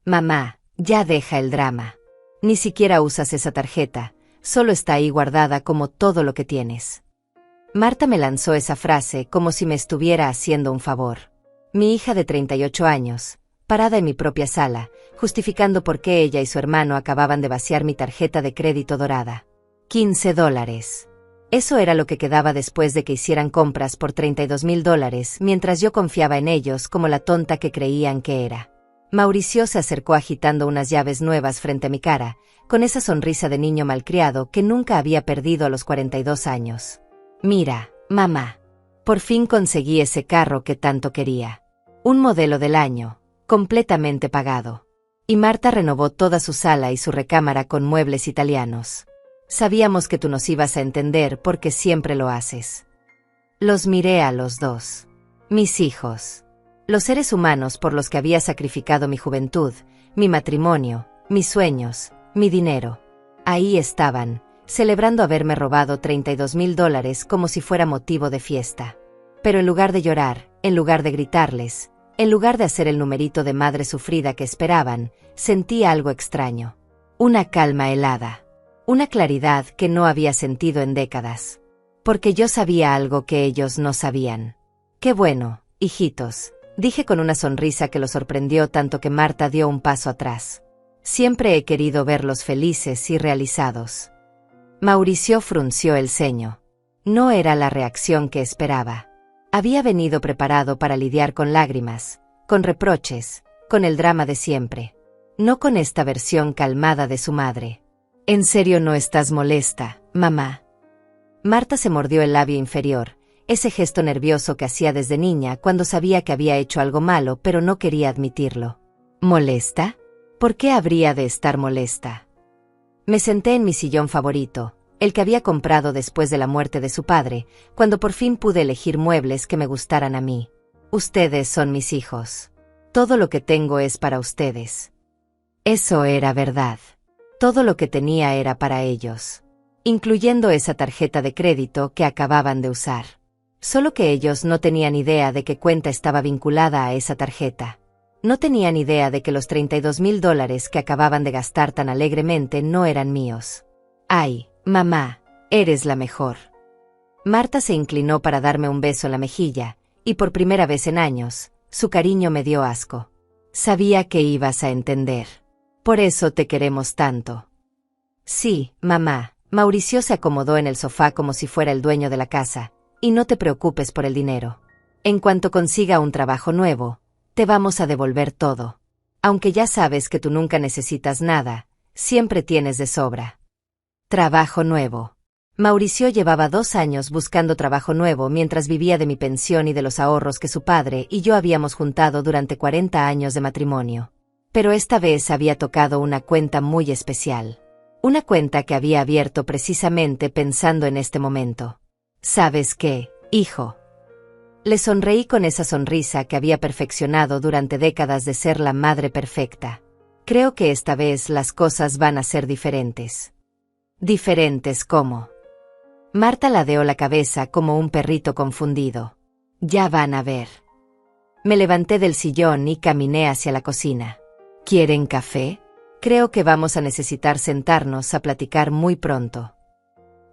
Mamá, ya deja el drama. Ni siquiera usas esa tarjeta, solo está ahí guardada como todo lo que tienes. Marta me lanzó esa frase como si me estuviera haciendo un favor. Mi hija de 38 años, parada en mi propia sala, justificando por qué ella y su hermano acababan de vaciar mi tarjeta de crédito dorada. $15. Eso era lo que quedaba después de que hicieran compras por $32,000, mientras yo confiaba en ellos como la tonta que creían que era. Mauricio se acercó agitando unas llaves nuevas frente a mi cara, con esa sonrisa de niño malcriado que nunca había perdido a los 42 años. Mira, mamá. Por fin conseguí ese carro que tanto quería. Un modelo del año, completamente pagado. Y Marta renovó toda su sala y su recámara con muebles italianos. Sabíamos que tú nos ibas a entender porque siempre lo haces. Los miré a los dos. Mis hijos. Los seres humanos por los que había sacrificado mi juventud, mi matrimonio, mis sueños, mi dinero. Ahí estaban, celebrando haberme robado $32,000 como si fuera motivo de fiesta. Pero en lugar de llorar, en lugar de gritarles, en lugar de hacer el numerito de madre sufrida que esperaban, sentí algo extraño. Una calma helada. Una claridad que no había sentido en décadas. Porque yo sabía algo que ellos no sabían. Qué bueno, hijitos, dije con una sonrisa que lo sorprendió tanto que Marta dio un paso atrás. Siempre he querido verlos felices y realizados. Mauricio frunció el ceño. No era la reacción que esperaba. Había venido preparado para lidiar con lágrimas, con reproches, con el drama de siempre. No con esta versión calmada de su madre. ¿En serio no estás molesta, mamá? Marta se mordió el labio inferior, ese gesto nervioso que hacía desde niña cuando sabía que había hecho algo malo pero no quería admitirlo. ¿Molesta? ¿Por qué habría de estar molesta? Me senté en mi sillón favorito, el que había comprado después de la muerte de su padre, cuando por fin pude elegir muebles que me gustaran a mí. Ustedes son mis hijos. Todo lo que tengo es para ustedes. Eso era verdad. Todo lo que tenía era para ellos, incluyendo esa tarjeta de crédito que acababan de usar. Solo que ellos no tenían idea de qué cuenta estaba vinculada a esa tarjeta. No tenían idea de que los $32,000 que acababan de gastar tan alegremente no eran míos. Ay, mamá, eres la mejor. Marta se inclinó para darme un beso en la mejilla, y por primera vez en años, su cariño me dio asco. Sabía que ibas a entender. Por eso te queremos tanto. Sí, mamá. Mauricio se acomodó en el sofá como si fuera el dueño de la casa, y no te preocupes por el dinero. En cuanto consiga un trabajo nuevo, te vamos a devolver todo. Aunque ya sabes que tú nunca necesitas nada, siempre tienes de sobra. Trabajo nuevo. Mauricio llevaba 2 años buscando trabajo nuevo mientras vivía de mi pensión y de los ahorros que su padre y yo habíamos juntado durante 40 años de matrimonio. Pero esta vez había tocado una cuenta muy especial. Una cuenta que había abierto precisamente pensando en este momento. ¿Sabes qué, hijo? Le sonreí con esa sonrisa que había perfeccionado durante décadas de ser la madre perfecta. Creo que esta vez las cosas van a ser diferentes. ¿Diferentes cómo? Marta ladeó la cabeza como un perrito confundido. Ya van a ver. Me levanté del sillón y caminé hacia la cocina. ¿Quieren café? Creo que vamos a necesitar sentarnos a platicar muy pronto.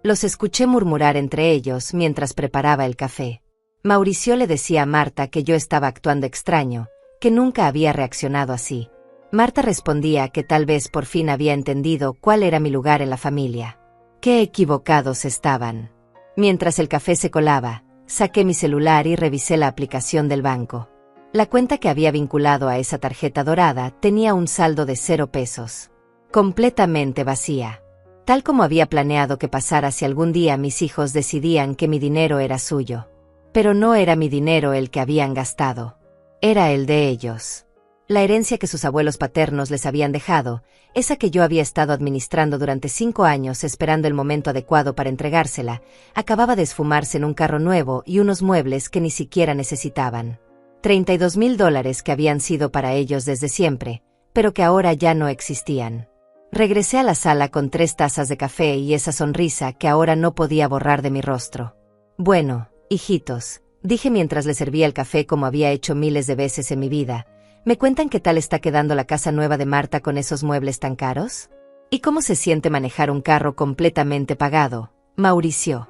Los escuché murmurar entre ellos mientras preparaba el café. Mauricio le decía a Marta que yo estaba actuando extraño, que nunca había reaccionado así. Marta respondía que tal vez por fin había entendido cuál era mi lugar en la familia. Qué equivocados estaban. Mientras el café se colaba, saqué mi celular y revisé la aplicación del banco. La cuenta que había vinculado a esa tarjeta dorada tenía un saldo de 0 pesos. Completamente vacía. Tal como había planeado que pasara si algún día mis hijos decidían que mi dinero era suyo. Pero no era mi dinero el que habían gastado. Era el de ellos. La herencia que sus abuelos paternos les habían dejado, esa que yo había estado administrando durante 5 años esperando el momento adecuado para entregársela, acababa de esfumarse en un carro nuevo y unos muebles que ni siquiera necesitaban. $32,000 que habían sido para ellos desde siempre, pero que ahora ya no existían. Regresé a la sala con 3 tazas de café y esa sonrisa que ahora no podía borrar de mi rostro. Bueno, hijitos, dije mientras les servía el café como había hecho miles de veces en mi vida, ¿Me cuentan qué tal está quedando la casa nueva de Marta con esos muebles tan caros? ¿Y cómo se siente manejar un carro completamente pagado? Mauricio.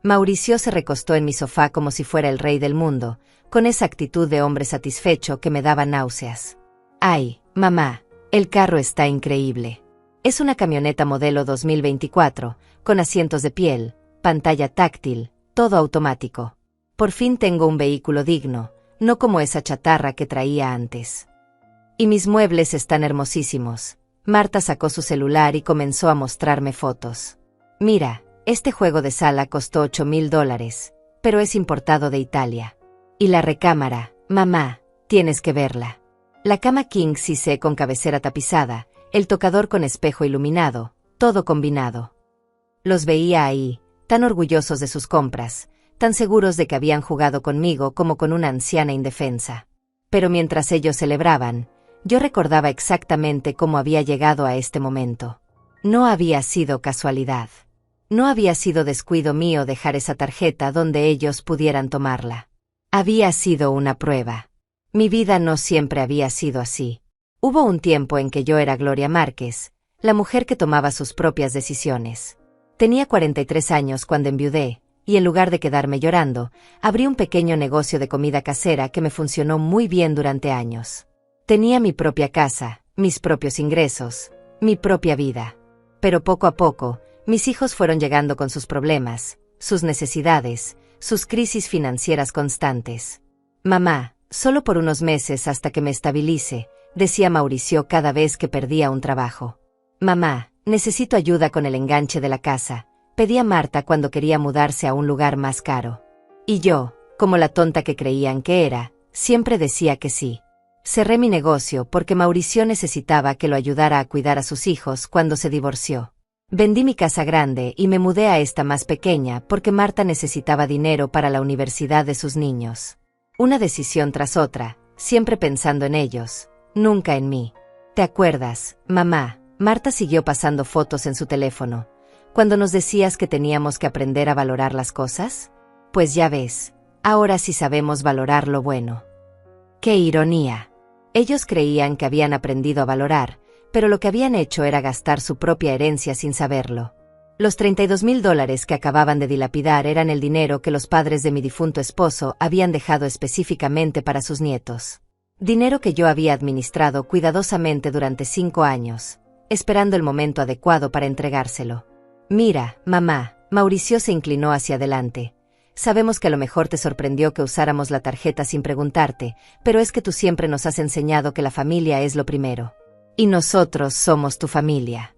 Mauricio se recostó en mi sofá como si fuera el rey del mundo, con esa actitud de hombre satisfecho que me daba náuseas. Ay, mamá, el carro está increíble. Es una camioneta modelo 2024, con asientos de piel, pantalla táctil, todo automático. Por fin tengo un vehículo digno, no como esa chatarra que traía antes. Y mis muebles están hermosísimos. Marta sacó su celular y comenzó a mostrarme fotos. Mira, este juego de sala costó $8,000, pero es importado de Italia. Y la recámara, mamá, tienes que verla. La cama king size con cabecera tapizada, el tocador con espejo iluminado, todo combinado. Los veía ahí, tan orgullosos de sus compras, tan seguros de que habían jugado conmigo como con una anciana indefensa. Pero mientras ellos celebraban, yo recordaba exactamente cómo había llegado a este momento. No había sido casualidad. No había sido descuido mío dejar esa tarjeta donde ellos pudieran tomarla. Había sido una prueba. Mi vida no siempre había sido así. Hubo un tiempo en que yo era Gloria Márquez, la mujer que tomaba sus propias decisiones. Tenía 43 años cuando enviudé, y en lugar de quedarme llorando, abrí un pequeño negocio de comida casera que me funcionó muy bien durante años. Tenía mi propia casa, mis propios ingresos, mi propia vida. Pero poco a poco, mis hijos fueron llegando con sus problemas, sus necesidades, sus crisis financieras constantes. Mamá, solo por unos meses hasta que me estabilice, decía Mauricio cada vez que perdía un trabajo. Mamá, necesito ayuda con el enganche de la casa, pedía Marta cuando quería mudarse a un lugar más caro. Y yo, como la tonta que creían que era, siempre decía que sí. Cerré mi negocio porque Mauricio necesitaba que lo ayudara a cuidar a sus hijos cuando se divorció. Vendí mi casa grande y me mudé a esta más pequeña porque Marta necesitaba dinero para la universidad de sus niños. Una decisión tras otra, siempre pensando en ellos, nunca en mí. ¿Te acuerdas, mamá? Marta siguió pasando fotos en su teléfono. Cuando nos decías que teníamos que aprender a valorar las cosas, pues ya ves, ahora sí sabemos valorar lo bueno. ¡Qué ironía! Ellos creían que habían aprendido a valorar, pero lo que habían hecho era gastar su propia herencia sin saberlo. Los $32,000 que acababan de dilapidar eran el dinero que los padres de mi difunto esposo habían dejado específicamente para sus nietos. Dinero que yo había administrado cuidadosamente durante 5 años, esperando el momento adecuado para entregárselo. Mira, mamá, Mauricio se inclinó hacia adelante. Sabemos que a lo mejor te sorprendió que usáramos la tarjeta sin preguntarte, pero es que tú siempre nos has enseñado que la familia es lo primero. Y nosotros somos tu familia.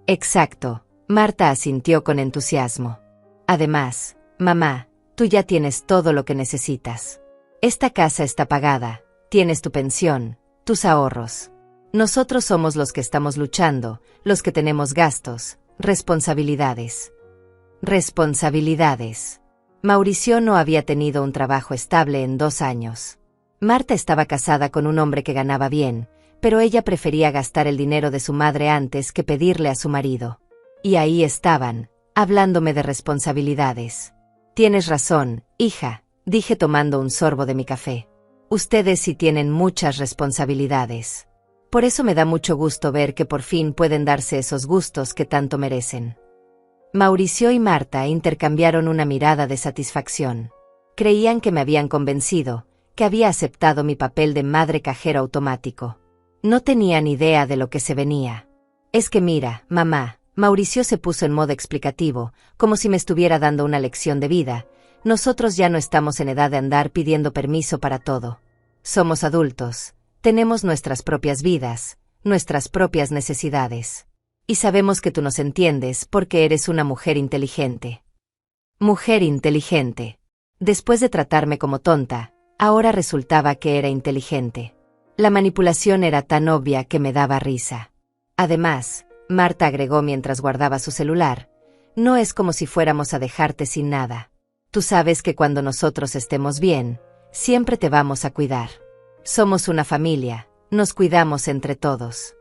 Exacto, Marta asintió con entusiasmo. Además, mamá, tú ya tienes todo lo que necesitas. Esta casa está pagada, tienes tu pensión, tus ahorros. Nosotros somos los que estamos luchando, los que tenemos gastos, responsabilidades. Responsabilidades. Mauricio no había tenido un trabajo estable en 2 años. Marta estaba casada con un hombre que ganaba bien, pero ella prefería gastar el dinero de su madre antes que pedirle a su marido. Y ahí estaban, hablándome de responsabilidades. Tienes razón, hija, dije tomando un sorbo de mi café. Ustedes sí tienen muchas responsabilidades. Por eso me da mucho gusto ver que por fin pueden darse esos gustos que tanto merecen. Mauricio y Marta intercambiaron una mirada de satisfacción. Creían que me habían convencido, que había aceptado mi papel de madre cajero automático. No tenían idea de lo que se venía. Es que mira, mamá, Mauricio se puso en modo explicativo, como si me estuviera dando una lección de vida. Nosotros ya no estamos en edad de andar pidiendo permiso para todo. Somos adultos, tenemos nuestras propias vidas, nuestras propias necesidades. Y sabemos que tú nos entiendes porque eres una mujer inteligente. Mujer inteligente. Después de tratarme como tonta, ahora resultaba que era inteligente. La manipulación era tan obvia que me daba risa. Además, Marta agregó mientras guardaba su celular, no es como si fuéramos a dejarte sin nada. Tú sabes que cuando nosotros estemos bien, siempre te vamos a cuidar. Somos una familia, nos cuidamos entre todos.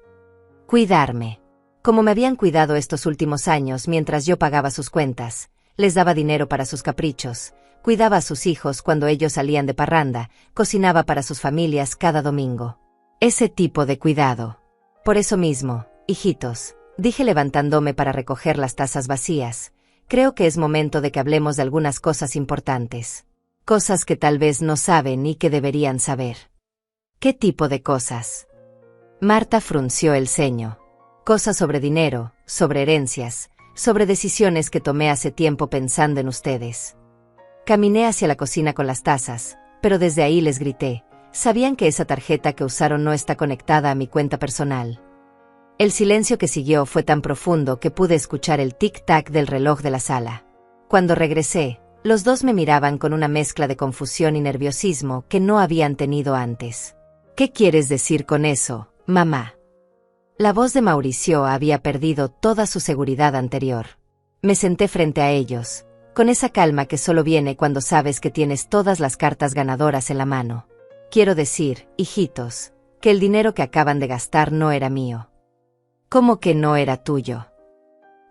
Cuidarme. Como me habían cuidado estos últimos años mientras yo pagaba sus cuentas, les daba dinero para sus caprichos, cuidaba a sus hijos cuando ellos salían de parranda, cocinaba para sus familias cada domingo. Ese tipo de cuidado. Por eso mismo, hijitos, dije levantándome para recoger las tazas vacías, creo que es momento de que hablemos de algunas cosas importantes. Cosas que tal vez no saben y que deberían saber. ¿Qué tipo de cosas? Marta frunció el ceño. Cosas sobre dinero, sobre herencias, sobre decisiones que tomé hace tiempo pensando en ustedes. Caminé hacia la cocina con las tazas, pero desde ahí les grité, ¿sabían que esa tarjeta que usaron no está conectada a mi cuenta personal? El silencio que siguió fue tan profundo que pude escuchar el tic-tac del reloj de la sala. Cuando regresé, los dos me miraban con una mezcla de confusión y nerviosismo que no habían tenido antes. ¿Qué quieres decir con eso, mamá? La voz de Mauricio había perdido toda su seguridad anterior. Me senté frente a ellos, con esa calma que solo viene cuando sabes que tienes todas las cartas ganadoras en la mano. Quiero decir, hijitos, que el dinero que acaban de gastar no era mío. ¿Cómo que no era tuyo?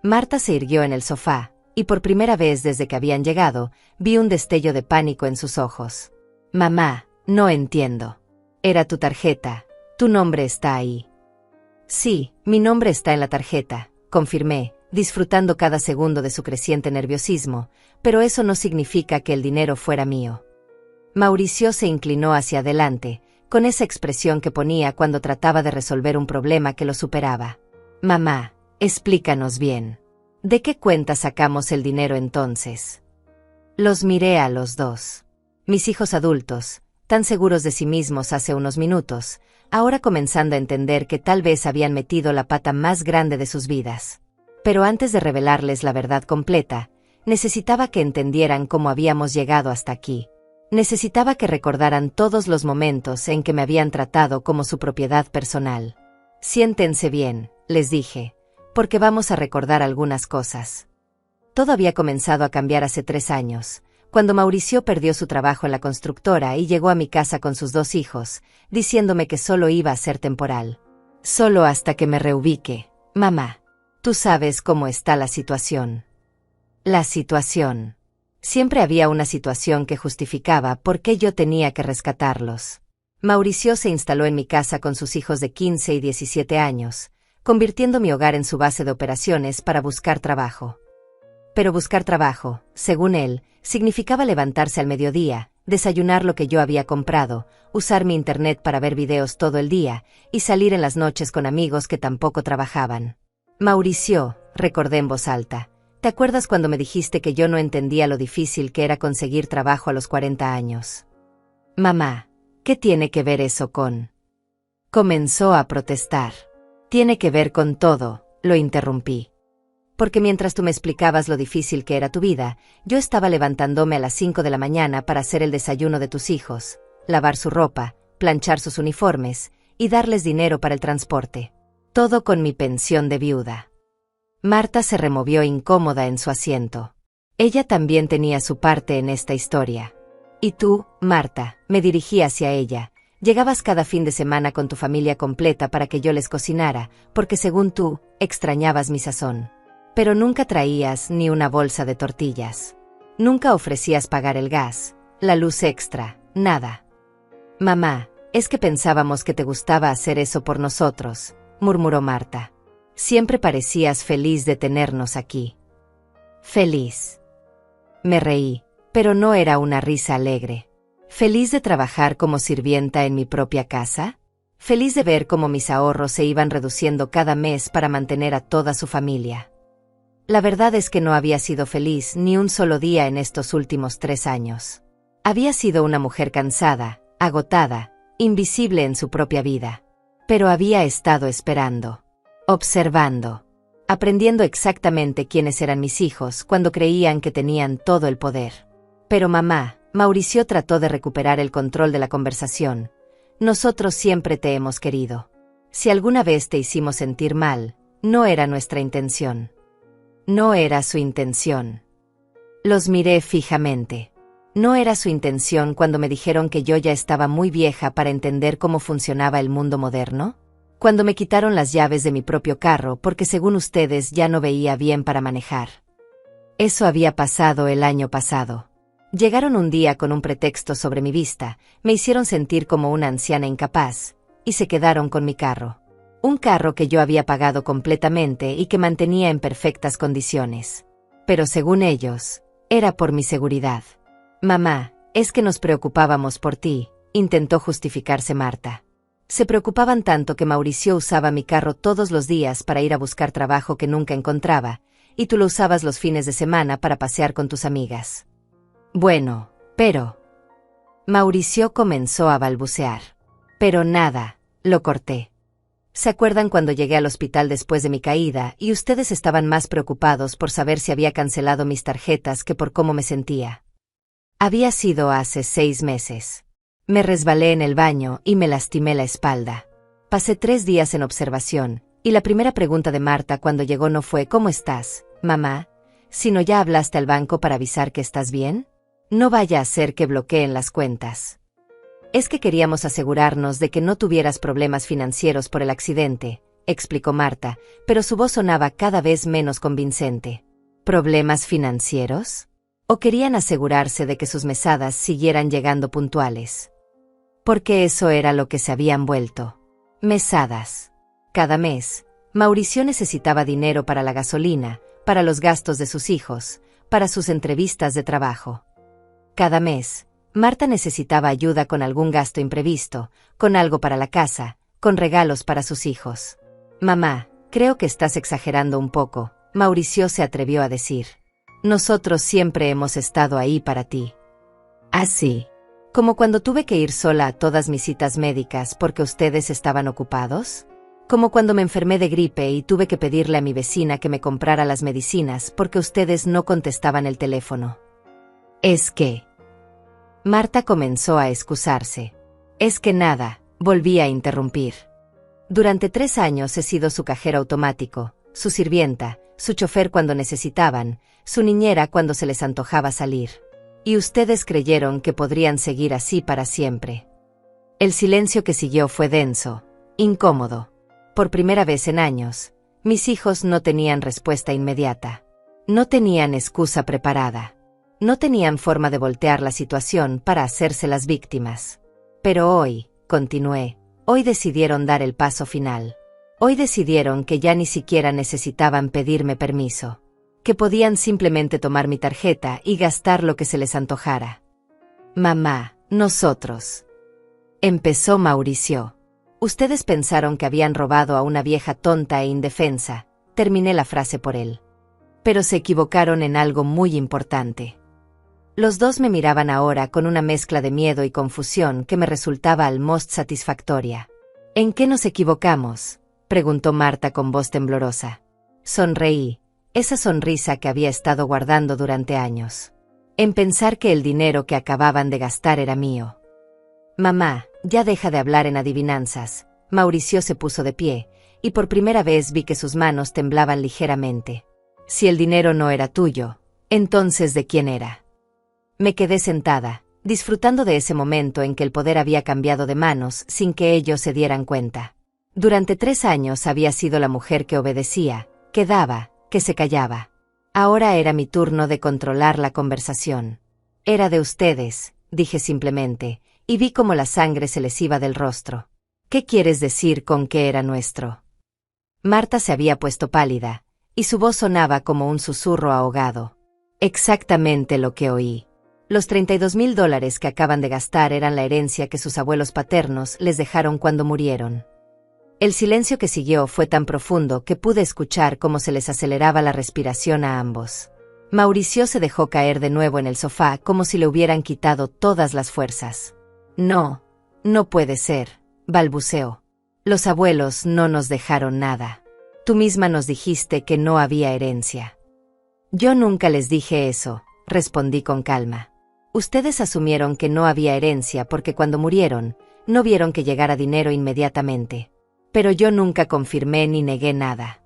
Marta se irguió en el sofá, y por primera vez desde que habían llegado, vi un destello de pánico en sus ojos. Mamá, no entiendo. Era tu tarjeta, tu nombre está ahí. Sí, mi nombre está en la tarjeta, confirmé, disfrutando cada segundo de su creciente nerviosismo, pero eso no significa que el dinero fuera mío. Mauricio se inclinó hacia adelante, con esa expresión que ponía cuando trataba de resolver un problema que lo superaba. Mamá, explícanos bien. ¿De qué cuenta sacamos el dinero entonces? Los miré a los dos. Mis hijos adultos, tan seguros de sí mismos hace unos minutos, ahora comenzando a entender que tal vez habían metido la pata más grande de sus vidas. Pero antes de revelarles la verdad completa, necesitaba que entendieran cómo habíamos llegado hasta aquí. Necesitaba que recordaran todos los momentos en que me habían tratado como su propiedad personal. Siéntense bien, les dije, porque vamos a recordar algunas cosas. Todo había comenzado a cambiar hace 3 años, cuando Mauricio perdió su trabajo en la constructora y llegó a mi casa con sus 2 hijos, diciéndome que solo iba a ser temporal. Solo hasta que me reubique, mamá. Tú sabes cómo está la situación. La situación. Siempre había una situación que justificaba por qué yo tenía que rescatarlos. Mauricio se instaló en mi casa con sus hijos de 15 y 17 años, convirtiendo mi hogar en su base de operaciones para buscar trabajo. Pero buscar trabajo, según él, significaba levantarse al mediodía, desayunar lo que yo había comprado, usar mi internet para ver videos todo el día, y salir en las noches con amigos que tampoco trabajaban. Mauricio, recordé en voz alta, ¿te acuerdas cuando me dijiste que yo no entendía lo difícil que era conseguir trabajo a los 40 años? Mamá, ¿qué tiene que ver eso con? Comenzó a protestar. Tiene que ver con todo, lo interrumpí. Porque mientras tú me explicabas lo difícil que era tu vida, yo estaba levantándome a las 5 de la mañana para hacer el desayuno de tus hijos, lavar su ropa, planchar sus uniformes, y darles dinero para el transporte. Todo con mi pensión de viuda. Marta se removió incómoda en su asiento. Ella también tenía su parte en esta historia. Y tú, Marta, me dirigí hacia ella. Llegabas cada fin de semana con tu familia completa para que yo les cocinara, porque según tú, extrañabas mi sazón. Pero nunca traías ni una bolsa de tortillas. Nunca ofrecías pagar el gas, la luz extra, nada. Mamá, es que pensábamos que te gustaba hacer eso por nosotros, murmuró Marta. Siempre parecías feliz de tenernos aquí. Feliz. Me reí, pero no era una risa alegre. ¿Feliz de trabajar como sirvienta en mi propia casa? ¿Feliz de ver cómo mis ahorros se iban reduciendo cada mes para mantener a toda su familia? La verdad es que no había sido feliz ni un solo día en estos últimos 3 años. Había sido una mujer cansada, agotada, invisible en su propia vida. Pero había estado esperando, observando, aprendiendo exactamente quiénes eran mis hijos cuando creían que tenían todo el poder. Pero mamá, Mauricio trató de recuperar el control de la conversación. Nosotros siempre te hemos querido. Si alguna vez te hicimos sentir mal, no era nuestra intención. No era su intención. Los miré fijamente. No era su intención cuando me dijeron que yo ya estaba muy vieja para entender cómo funcionaba el mundo moderno. Cuando me quitaron las llaves de mi propio carro porque según ustedes ya no veía bien para manejar. Eso había pasado el año pasado. Llegaron un día con un pretexto sobre mi vista, me hicieron sentir como una anciana incapaz, y se quedaron con mi carro. Un carro que yo había pagado completamente y que mantenía en perfectas condiciones. Pero según ellos, era por mi seguridad. Mamá, es que nos preocupábamos por ti, intentó justificarse Marta. Se preocupaban tanto que Mauricio usaba mi carro todos los días para ir a buscar trabajo que nunca encontraba, y tú lo usabas los fines de semana para pasear con tus amigas. Bueno, pero... Mauricio comenzó a balbucear. Pero nada, lo corté. ¿Se acuerdan cuando llegué al hospital después de mi caída y ustedes estaban más preocupados por saber si había cancelado mis tarjetas que por cómo me sentía? Había sido hace 6 meses. Me resbalé en el baño y me lastimé la espalda. Pasé 3 días en observación, y la primera pregunta de Marta cuando llegó no fue «¿Cómo estás, mamá?», sino «¿Ya hablaste al banco para avisar que estás bien? No vaya a ser que bloqueen las cuentas». Es que queríamos asegurarnos de que no tuvieras problemas financieros por el accidente, explicó Marta, pero su voz sonaba cada vez menos convincente. ¿Problemas financieros? ¿O querían asegurarse de que sus mesadas siguieran llegando puntuales? Porque eso era lo que se habían vuelto. Mesadas. Cada mes, Mauricio necesitaba dinero para la gasolina, para los gastos de sus hijos, para sus entrevistas de trabajo. Cada mes, Marta necesitaba ayuda con algún gasto imprevisto, con algo para la casa, con regalos para sus hijos. Mamá, creo que estás exagerando un poco, Mauricio se atrevió a decir. Nosotros siempre hemos estado ahí para ti. ¿Así? ¿Como cuando tuve que ir sola a todas mis citas médicas porque ustedes estaban ocupados? ¿Como cuando me enfermé de gripe y tuve que pedirle a mi vecina que me comprara las medicinas porque ustedes no contestaban el teléfono? Es que... Marta comenzó a excusarse. Es que nada, volví a interrumpir. Durante 3 años he sido su cajero automático, su sirvienta, su chofer cuando necesitaban, su niñera cuando se les antojaba salir. Y ustedes creyeron que podrían seguir así para siempre. El silencio que siguió fue denso, incómodo. Por primera vez en años, mis hijos no tenían respuesta inmediata. No tenían excusa preparada. No tenían forma de voltear la situación para hacerse las víctimas. Pero hoy, continué, hoy decidieron dar el paso final. Hoy decidieron que ya ni siquiera necesitaban pedirme permiso. Que podían simplemente tomar mi tarjeta y gastar lo que se les antojara. Mamá, nosotros. Empezó Mauricio. Ustedes pensaron que habían robado a una vieja tonta e indefensa. Terminé la frase por él. Pero se equivocaron en algo muy importante. Los dos me miraban ahora con una mezcla de miedo y confusión que me resultaba al most satisfactoria. ¿En qué nos equivocamos?, preguntó Marta con voz temblorosa. Sonreí, esa sonrisa que había estado guardando durante años. En pensar que el dinero que acababan de gastar era mío. Mamá, ya deja de hablar en adivinanzas. Mauricio se puso de pie, y por primera vez vi que sus manos temblaban ligeramente. Si el dinero no era tuyo, entonces ¿de quién era? Me quedé sentada, disfrutando de ese momento en que el poder había cambiado de manos sin que ellos se dieran cuenta. Durante 3 años había sido la mujer que obedecía, que daba, que se callaba. Ahora era mi turno de controlar la conversación. Era de ustedes, dije simplemente, y vi cómo la sangre se les iba del rostro. ¿Qué quieres decir con que era nuestro? Marta se había puesto pálida, y su voz sonaba como un susurro ahogado. Exactamente lo que oí. Los $32,000 que acaban de gastar eran la herencia que sus abuelos paternos les dejaron cuando murieron. El silencio que siguió fue tan profundo que pude escuchar cómo se les aceleraba la respiración a ambos. Mauricio se dejó caer de nuevo en el sofá como si le hubieran quitado todas las fuerzas. No, no puede ser, balbuceó. Los abuelos no nos dejaron nada. Tú misma nos dijiste que no había herencia. Yo nunca les dije eso, respondí con calma. Ustedes asumieron que no había herencia porque cuando murieron, no vieron que llegara dinero inmediatamente. Pero yo nunca confirmé ni negué nada.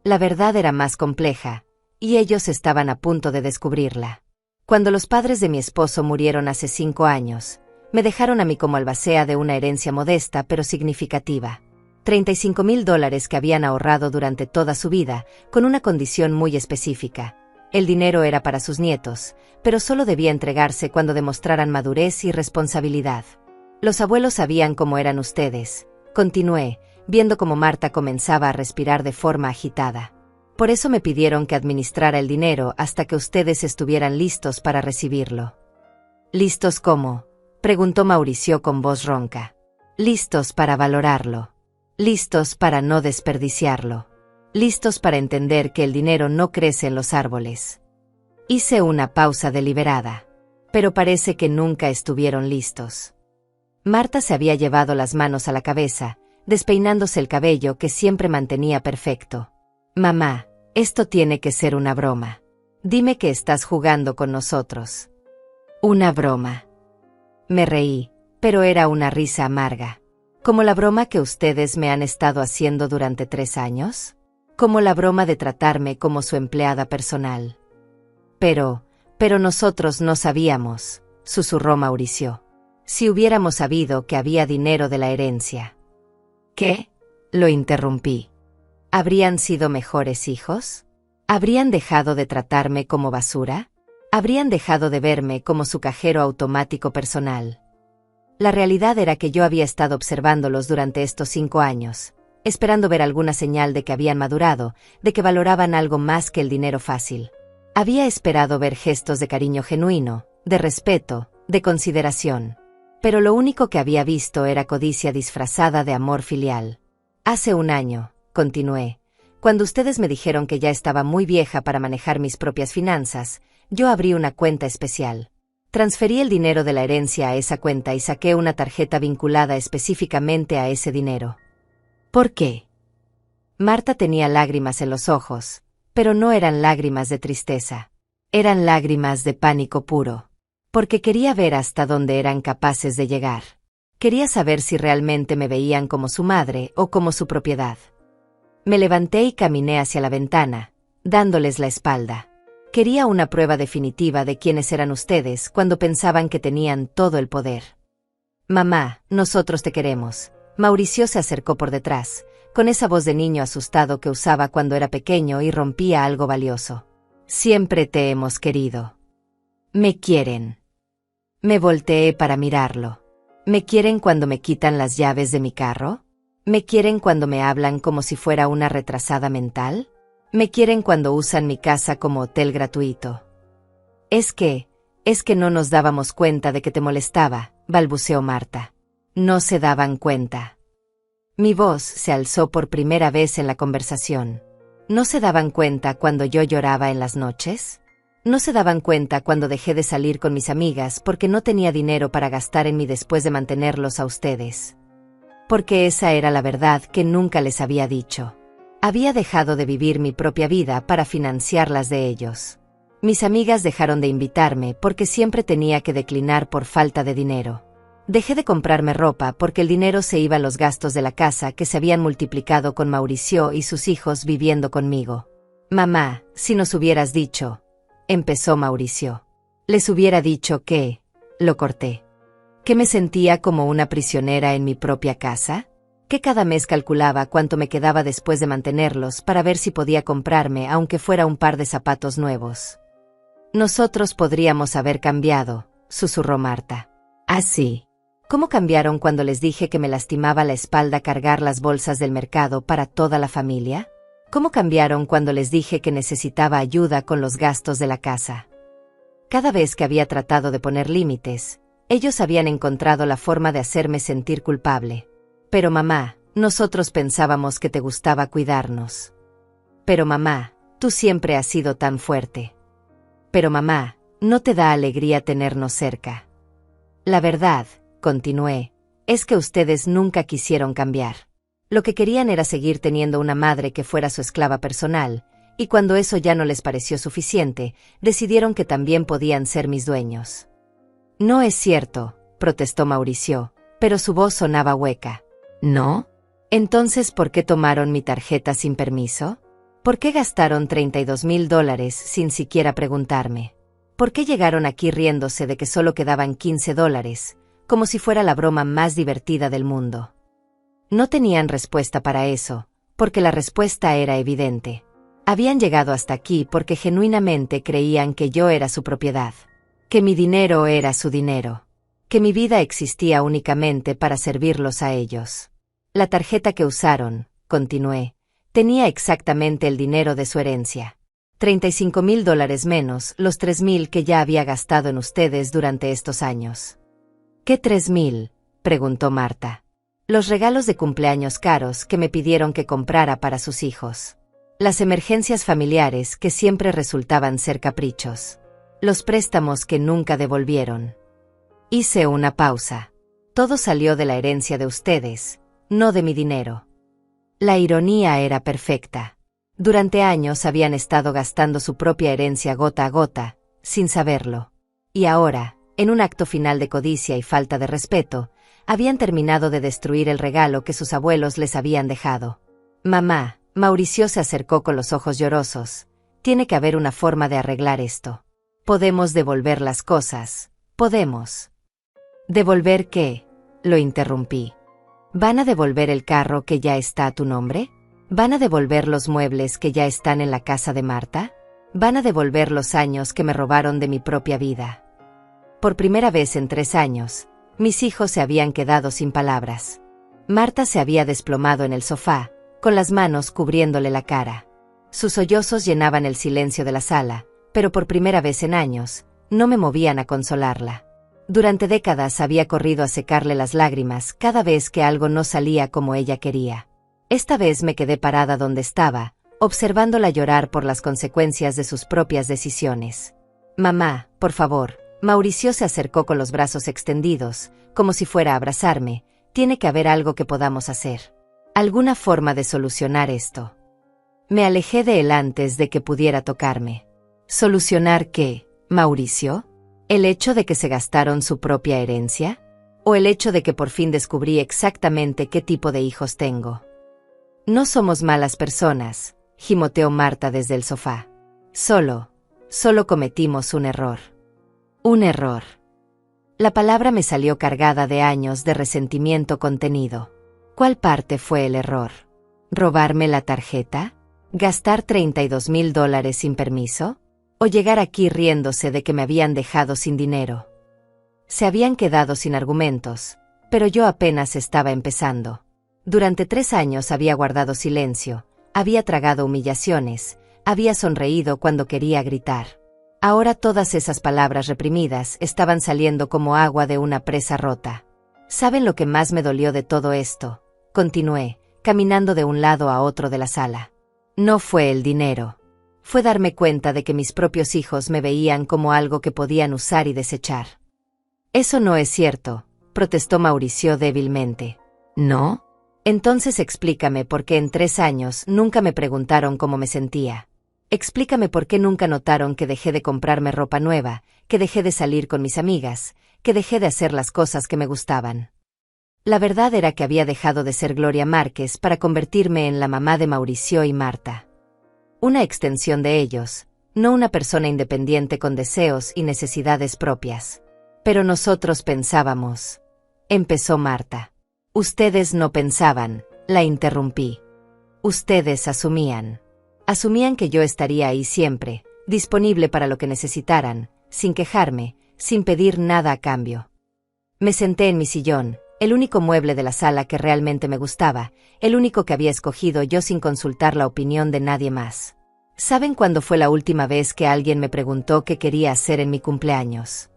La verdad era más compleja, y ellos estaban a punto de descubrirla. Cuando los padres de mi esposo murieron hace 5 años, me dejaron a mí como albacea de una herencia modesta pero significativa. $35,000 que habían ahorrado durante toda su vida, con una condición muy específica. El dinero era para sus nietos, pero solo debía entregarse cuando demostraran madurez y responsabilidad. Los abuelos sabían cómo eran ustedes, continué, viendo cómo Marta comenzaba a respirar de forma agitada. Por eso me pidieron que administrara el dinero hasta que ustedes estuvieran listos para recibirlo. ¿Listos cómo?, preguntó Mauricio con voz ronca. Listos para valorarlo. Listos para no desperdiciarlo. Listos para entender que el dinero no crece en los árboles. Hice una pausa deliberada. Pero parece que nunca estuvieron listos. Marta se había llevado las manos a la cabeza, despeinándose el cabello que siempre mantenía perfecto. Mamá, esto tiene que ser una broma. Dime que estás jugando con nosotros. Una broma. Me reí, pero era una risa amarga. ¿Como la broma que ustedes me han estado haciendo durante 3 años? Como la broma de tratarme como su empleada personal. Pero nosotros no sabíamos, susurró Mauricio. Si hubiéramos sabido que había dinero de la herencia. ¿Qué? Lo interrumpí. ¿Habrían sido mejores hijos? ¿Habrían dejado de tratarme como basura? ¿Habrían dejado de verme como su cajero automático personal? La realidad era que yo había estado observándolos durante estos 5 años, esperando ver alguna señal de que habían madurado, de que valoraban algo más que el dinero fácil. Había esperado ver gestos de cariño genuino, de respeto, de consideración. Pero lo único que había visto era codicia disfrazada de amor filial. Hace 1 año, continué, cuando ustedes me dijeron que ya estaba muy vieja para manejar mis propias finanzas, yo abrí una cuenta especial. Transferí el dinero de la herencia a esa cuenta y saqué una tarjeta vinculada específicamente a ese dinero. ¿Por qué? Marta tenía lágrimas en los ojos, pero no eran lágrimas de tristeza. Eran lágrimas de pánico puro. Porque quería ver hasta dónde eran capaces de llegar. Quería saber si realmente me veían como su madre o como su propiedad. Me levanté y caminé hacia la ventana, dándoles la espalda. Quería una prueba definitiva de quiénes eran ustedes cuando pensaban que tenían todo el poder. Mamá, nosotros te queremos. Mauricio se acercó por detrás, con esa voz de niño asustado que usaba cuando era pequeño y rompía algo valioso. Siempre te hemos querido. Me quieren. Me volteé para mirarlo. ¿Me quieren cuando me quitan las llaves de mi carro? ¿Me quieren cuando me hablan como si fuera una retrasada mental? ¿Me quieren cuando usan mi casa como hotel gratuito? Es que no nos dábamos cuenta de que te molestaba, balbuceó Marta. No se daban cuenta. Mi voz se alzó por primera vez en la conversación. ¿No se daban cuenta cuando yo lloraba en las noches? ¿No se daban cuenta cuando dejé de salir con mis amigas porque no tenía dinero para gastar en mí después de mantenerlos a ustedes? Porque esa era la verdad que nunca les había dicho. Había dejado de vivir mi propia vida para financiar las de ellos. Mis amigas dejaron de invitarme porque siempre tenía que declinar por falta de dinero. Dejé de comprarme ropa porque el dinero se iba a los gastos de la casa que se habían multiplicado con Mauricio y sus hijos viviendo conmigo. Mamá, si nos hubieras dicho, empezó Mauricio. Les hubiera dicho que, lo corté. ¿Que me sentía como una prisionera en mi propia casa? ¿Que cada mes calculaba cuánto me quedaba después de mantenerlos para ver si podía comprarme aunque fuera un par de zapatos nuevos? Nosotros podríamos haber cambiado, susurró Marta. ¿Ah, sí? ¿Cómo cambiaron cuando les dije que me lastimaba la espalda cargar las bolsas del mercado para toda la familia? ¿Cómo cambiaron cuando les dije que necesitaba ayuda con los gastos de la casa? Cada vez que había tratado de poner límites, ellos habían encontrado la forma de hacerme sentir culpable. Pero mamá, nosotros pensábamos que te gustaba cuidarnos. Pero mamá, tú siempre has sido tan fuerte. Pero mamá, ¿no te da alegría tenernos cerca? La verdad, continué, es que ustedes nunca quisieron cambiar. Lo que querían era seguir teniendo una madre que fuera su esclava personal, y cuando eso ya no les pareció suficiente, decidieron que también podían ser mis dueños. No es cierto, protestó Mauricio, pero su voz sonaba hueca. ¿No? Entonces, ¿por qué tomaron mi tarjeta sin permiso? ¿Por qué gastaron $32,000 sin siquiera preguntarme? ¿Por qué llegaron aquí riéndose de que solo quedaban $15, como si fuera la broma más divertida del mundo? No tenían respuesta para eso, porque la respuesta era evidente. Habían llegado hasta aquí porque genuinamente creían que yo era su propiedad, que mi dinero era su dinero, que mi vida existía únicamente para servirlos a ellos. La tarjeta que usaron, continué, tenía exactamente el dinero de su herencia. $35,000 menos los 3,000 que ya había gastado en ustedes durante estos años. ¿Qué 3,000? Preguntó Marta. Los regalos de cumpleaños caros que me pidieron que comprara para sus hijos. Las emergencias familiares que siempre resultaban ser caprichos. Los préstamos que nunca devolvieron. Hice una pausa. Todo salió de la herencia de ustedes, no de mi dinero. La ironía era perfecta. Durante años habían estado gastando su propia herencia gota a gota, sin saberlo. Y ahora, en un acto final de codicia y falta de respeto, habían terminado de destruir el regalo que sus abuelos les habían dejado. Mamá, Mauricio se acercó con los ojos llorosos. Tiene que haber una forma de arreglar esto. Podemos devolver las cosas. Podemos. ¿Devolver qué? Lo interrumpí. ¿Van a devolver el carro que ya está a tu nombre? ¿Van a devolver los muebles que ya están en la casa de Marta? ¿Van a devolver los años que me robaron de mi propia vida? Por primera vez en 3 años, mis hijos se habían quedado sin palabras. Marta se había desplomado en el sofá, con las manos cubriéndole la cara. Sus sollozos llenaban el silencio de la sala, pero por primera vez en años, no me movían a consolarla. Durante décadas había corrido a secarle las lágrimas cada vez que algo no salía como ella quería. Esta vez me quedé parada donde estaba, observándola llorar por las consecuencias de sus propias decisiones. Mamá, por favor. Mauricio se acercó con los brazos extendidos, como si fuera a abrazarme. Tiene que haber algo que podamos hacer. ¿Alguna forma de solucionar esto? Me alejé de él antes de que pudiera tocarme. ¿Solucionar qué, Mauricio? ¿El hecho de que se gastaron su propia herencia? ¿O el hecho de que por fin descubrí exactamente qué tipo de hijos tengo? No somos malas personas, gimoteó Marta desde el sofá. Solo cometimos un error. Un error. La palabra me salió cargada de años de resentimiento contenido. ¿Cuál parte fue el error? ¿Robarme la tarjeta? ¿Gastar $32,000 sin permiso? ¿O llegar aquí riéndose de que me habían dejado sin dinero? Se habían quedado sin argumentos, pero yo apenas estaba empezando. Durante 3 años había guardado silencio, había tragado humillaciones, había sonreído cuando quería gritar. Ahora todas esas palabras reprimidas estaban saliendo como agua de una presa rota. ¿Saben lo que más me dolió de todo esto? Continué, caminando de un lado a otro de la sala. No fue el dinero. Fue darme cuenta de que mis propios hijos me veían como algo que podían usar y desechar. Eso no es cierto, protestó Mauricio débilmente. ¿No? Entonces explícame por qué en 3 años nunca me preguntaron cómo me sentía. Explícame por qué nunca notaron que dejé de comprarme ropa nueva, que dejé de salir con mis amigas, que dejé de hacer las cosas que me gustaban. La verdad era que había dejado de ser Gloria Márquez para convertirme en la mamá de Mauricio y Marta. Una extensión de ellos, no una persona independiente con deseos y necesidades propias. Pero nosotros pensábamos. Empezó Marta. Ustedes no pensaban, la interrumpí. Ustedes asumían. Asumían que yo estaría ahí siempre, disponible para lo que necesitaran, sin quejarme, sin pedir nada a cambio. Me senté en mi sillón, el único mueble de la sala que realmente me gustaba, el único que había escogido yo sin consultar la opinión de nadie más. ¿Saben cuándo fue la última vez que alguien me preguntó qué quería hacer en mi cumpleaños?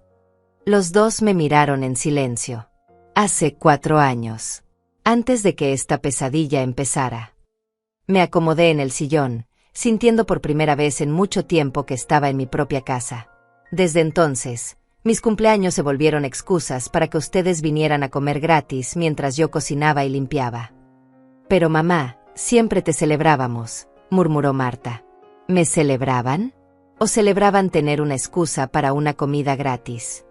Los dos me miraron en silencio. Hace 4 años. Antes de que esta pesadilla empezara. Me acomodé en el sillón, sintiendo por primera vez en mucho tiempo que estaba en mi propia casa. Desde entonces, mis cumpleaños se volvieron excusas para que ustedes vinieran a comer gratis mientras yo cocinaba y limpiaba. Pero mamá, siempre te celebrábamos, murmuró Marta. ¿Me celebraban? ¿O celebraban tener una excusa para una comida gratis?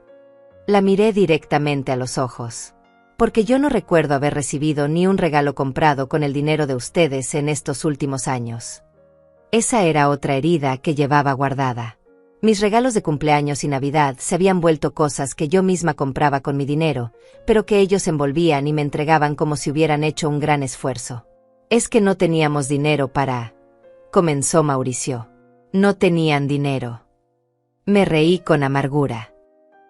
La miré directamente a los ojos. Porque yo no recuerdo haber recibido ni un regalo comprado con el dinero de ustedes en estos últimos años. Esa era otra herida que llevaba guardada. Mis regalos de cumpleaños y Navidad se habían vuelto cosas que yo misma compraba con mi dinero, pero que ellos envolvían y me entregaban como si hubieran hecho un gran esfuerzo. Es que no teníamos dinero para comenzó Mauricio. No tenían dinero. Me reí con amargura.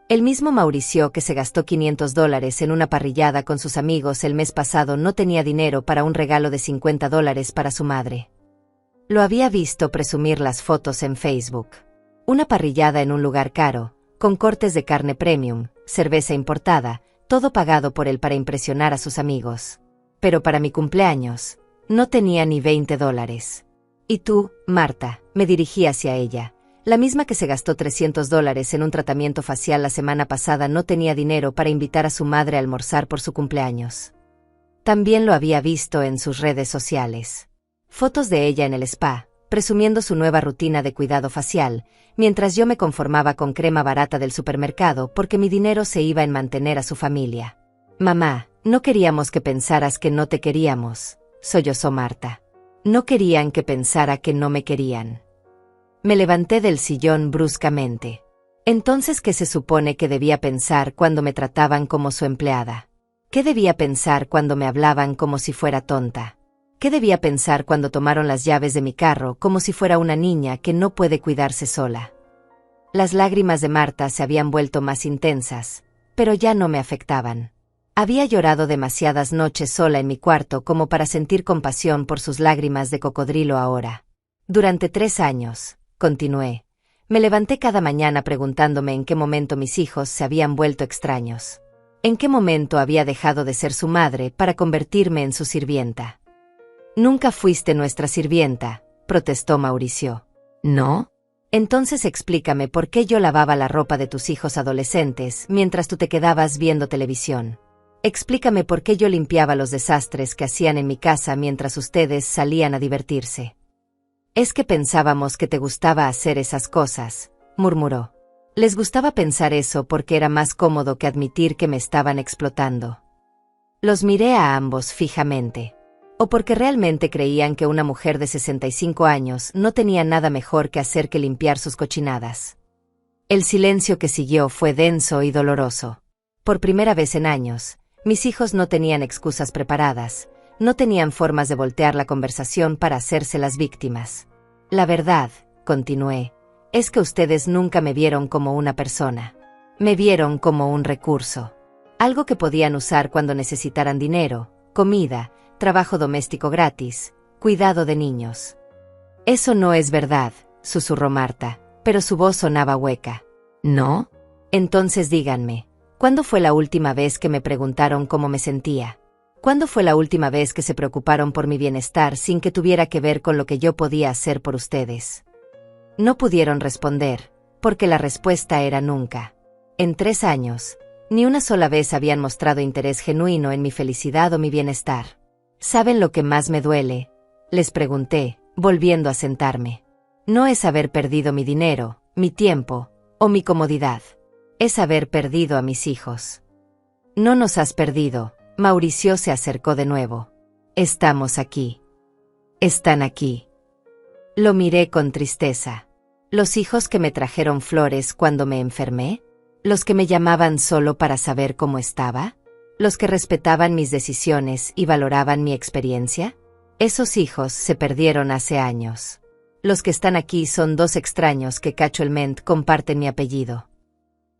El mismo Mauricio que se gastó $500 en una parrillada con sus amigos el mes pasado no tenía dinero para un regalo de $50 para su madre. Lo había visto presumir las fotos en Facebook. Una parrillada en un lugar caro, con cortes de carne premium, cerveza importada, todo pagado por él para impresionar a sus amigos. Pero para mi cumpleaños, no tenía ni $20. Y tú, Marta, me dirigí hacia ella. La misma que se gastó $300 en un tratamiento facial la semana pasada no tenía dinero para invitar a su madre a almorzar por su cumpleaños. También lo había visto en sus redes sociales. Fotos de ella en el spa, presumiendo su nueva rutina de cuidado facial, mientras yo me conformaba con crema barata del supermercado porque mi dinero se iba en mantener a su familia. Mamá, no queríamos que pensaras que no te queríamos, sollozó Marta. No querían que pensara que no me querían. Me levanté del sillón bruscamente. Entonces, ¿qué se supone que debía pensar cuando me trataban como su empleada? ¿Qué debía pensar cuando me hablaban como si fuera tonta? ¿Qué debía pensar cuando tomaron las llaves de mi carro como si fuera una niña que no puede cuidarse sola? Las lágrimas de Marta se habían vuelto más intensas, pero ya no me afectaban. Había llorado demasiadas noches sola en mi cuarto como para sentir compasión por sus lágrimas de cocodrilo ahora. Durante 3 años, continué, me levanté cada mañana preguntándome en qué momento mis hijos se habían vuelto extraños. ¿En qué momento había dejado de ser su madre para convertirme en su sirvienta? Nunca fuiste nuestra sirvienta, protestó Mauricio. ¿No? Entonces explícame por qué yo lavaba la ropa de tus hijos adolescentes mientras tú te quedabas viendo televisión. Explícame por qué yo limpiaba los desastres que hacían en mi casa mientras ustedes salían a divertirse. Es que pensábamos que te gustaba hacer esas cosas, murmuró. Les gustaba pensar eso porque era más cómodo que admitir que me estaban explotando. Los miré a ambos fijamente. O porque realmente creían que una mujer de 65 años no tenía nada mejor que hacer que limpiar sus cochinadas. El silencio que siguió fue denso y doloroso. Por primera vez en años, mis hijos no tenían excusas preparadas, no tenían formas de voltear la conversación para hacerse las víctimas. La verdad, continué, es que ustedes nunca me vieron como una persona. Me vieron como un recurso. Algo que podían usar cuando necesitaran dinero, comida, trabajo doméstico gratis, cuidado de niños. Eso no es verdad, susurró Marta, pero su voz sonaba hueca. ¿No? Entonces díganme, ¿cuándo fue la última vez que me preguntaron cómo me sentía? ¿Cuándo fue la última vez que se preocuparon por mi bienestar sin que tuviera que ver con lo que yo podía hacer por ustedes? No pudieron responder, porque la respuesta era nunca. En 3 años, ni una sola vez habían mostrado interés genuino en mi felicidad o mi bienestar. ¿Saben lo que más me duele?, les pregunté, volviendo a sentarme. No es haber perdido mi dinero, mi tiempo, o mi comodidad. Es haber perdido a mis hijos. No nos has perdido. Mauricio se acercó de nuevo. Estamos aquí. Están aquí. Lo miré con tristeza. ¿Los hijos que me trajeron flores cuando me enfermé? ¿Los que me llamaban solo para saber cómo estaba? ¿Los que respetaban mis decisiones y valoraban mi experiencia? Esos hijos se perdieron hace años. Los que están aquí son 2 extraños que casualmente comparten mi apellido.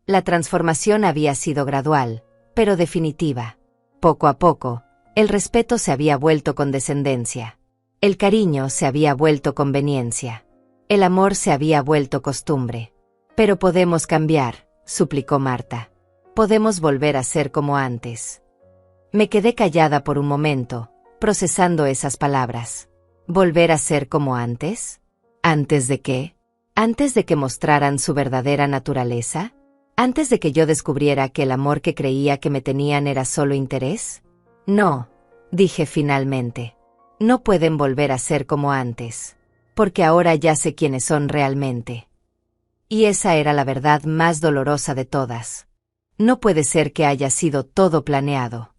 La transformación había sido gradual, pero definitiva. Poco a poco, el respeto se había vuelto condescendencia. El cariño se había vuelto conveniencia. El amor se había vuelto costumbre. Pero podemos cambiar, suplicó Marta. Podemos volver a ser como antes. Me quedé callada por un momento, procesando esas palabras. ¿Volver a ser como antes? ¿Antes de qué? ¿Antes de que mostraran su verdadera naturaleza? ¿Antes de que yo descubriera que el amor que creía que me tenían era solo interés? No, dije finalmente. No pueden volver a ser como antes, porque ahora ya sé quiénes son realmente. Y esa era la verdad más dolorosa de todas. No puede ser que haya sido todo planeado.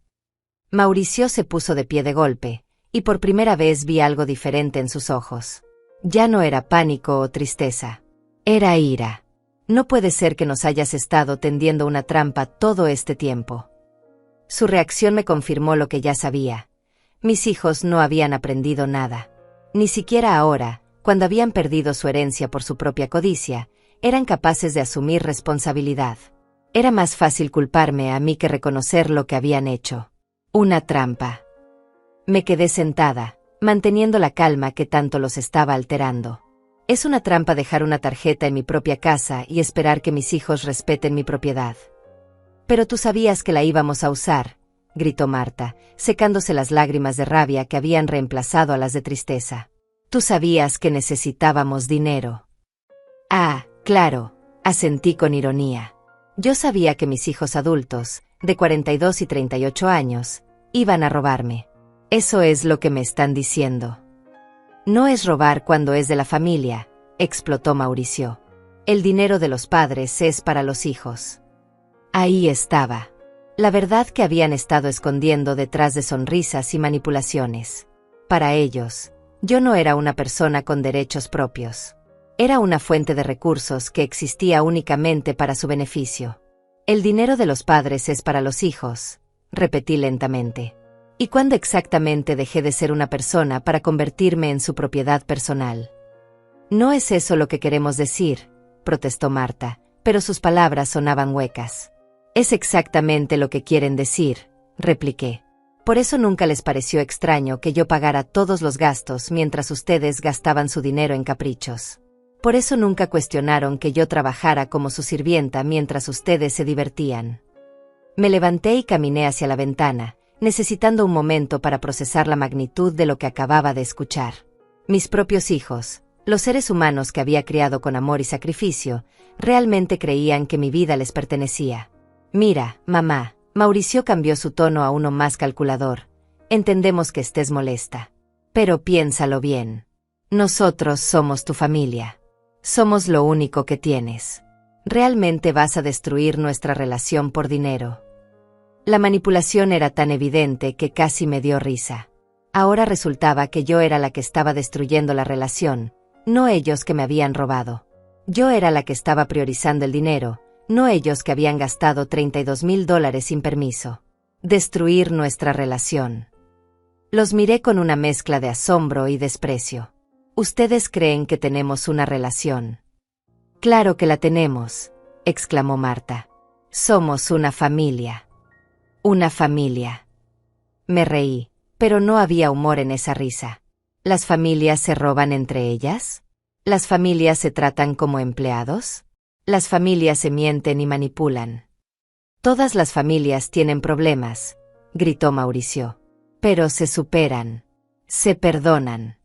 Mauricio se puso de pie de golpe, y por primera vez vi algo diferente en sus ojos. Ya no era pánico o tristeza. Era ira. No puede ser que nos hayas estado tendiendo una trampa todo este tiempo. Su reacción me confirmó lo que ya sabía. Mis hijos no habían aprendido nada. Ni siquiera ahora, cuando habían perdido su herencia por su propia codicia, eran capaces de asumir responsabilidad. Era más fácil culparme a mí que reconocer lo que habían hecho. Una trampa. Me quedé sentada, manteniendo la calma que tanto los estaba alterando. Es una trampa dejar una tarjeta en mi propia casa y esperar que mis hijos respeten mi propiedad. Pero tú sabías que la íbamos a usar, gritó Marta, secándose las lágrimas de rabia que habían reemplazado a las de tristeza. Tú sabías que necesitábamos dinero. Ah, claro, asentí con ironía. Yo sabía que mis hijos adultos, de 42 y 38 años, iban a robarme. Eso es lo que me están diciendo. No es robar cuando es de la familia, explotó Mauricio. El dinero de los padres es para los hijos. Ahí estaba. La verdad que habían estado escondiendo detrás de sonrisas y manipulaciones. Para ellos, yo no era una persona con derechos propios. Era una fuente de recursos que existía únicamente para su beneficio. El dinero de los padres es para los hijos, repetí lentamente. ¿Y cuándo exactamente dejé de ser una persona para convertirme en su propiedad personal? No es eso lo que queremos decir, protestó Marta, pero sus palabras sonaban huecas. Es exactamente lo que quieren decir, repliqué. Por eso nunca les pareció extraño que yo pagara todos los gastos mientras ustedes gastaban su dinero en caprichos. Por eso nunca cuestionaron que yo trabajara como su sirvienta mientras ustedes se divertían. Me levanté y caminé hacia la ventana, necesitando un momento para procesar la magnitud de lo que acababa de escuchar. Mis propios hijos, los seres humanos que había criado con amor y sacrificio, realmente creían que mi vida les pertenecía. Mira, mamá, Mauricio cambió su tono a uno más calculador. Entendemos que estés molesta. Pero piénsalo bien. Nosotros somos tu familia. Somos lo único que tienes. ¿Realmente vas a destruir nuestra relación por dinero? La manipulación era tan evidente que casi me dio risa. Ahora resultaba que yo era la que estaba destruyendo la relación, no ellos que me habían robado. Yo era la que estaba priorizando el dinero, no ellos que habían gastado $32,000 sin permiso. Destruir nuestra relación. Los miré con una mezcla de asombro y desprecio. ¿Ustedes creen que tenemos una relación? Claro que la tenemos, exclamó Marta. Somos una familia. Una familia. Me reí, pero no había humor en esa risa. ¿Las familias se roban entre ellas? ¿Las familias se tratan como empleados? Las familias se mienten y manipulan. Todas las familias tienen problemas, gritó Mauricio. Pero se superan. Se perdonan.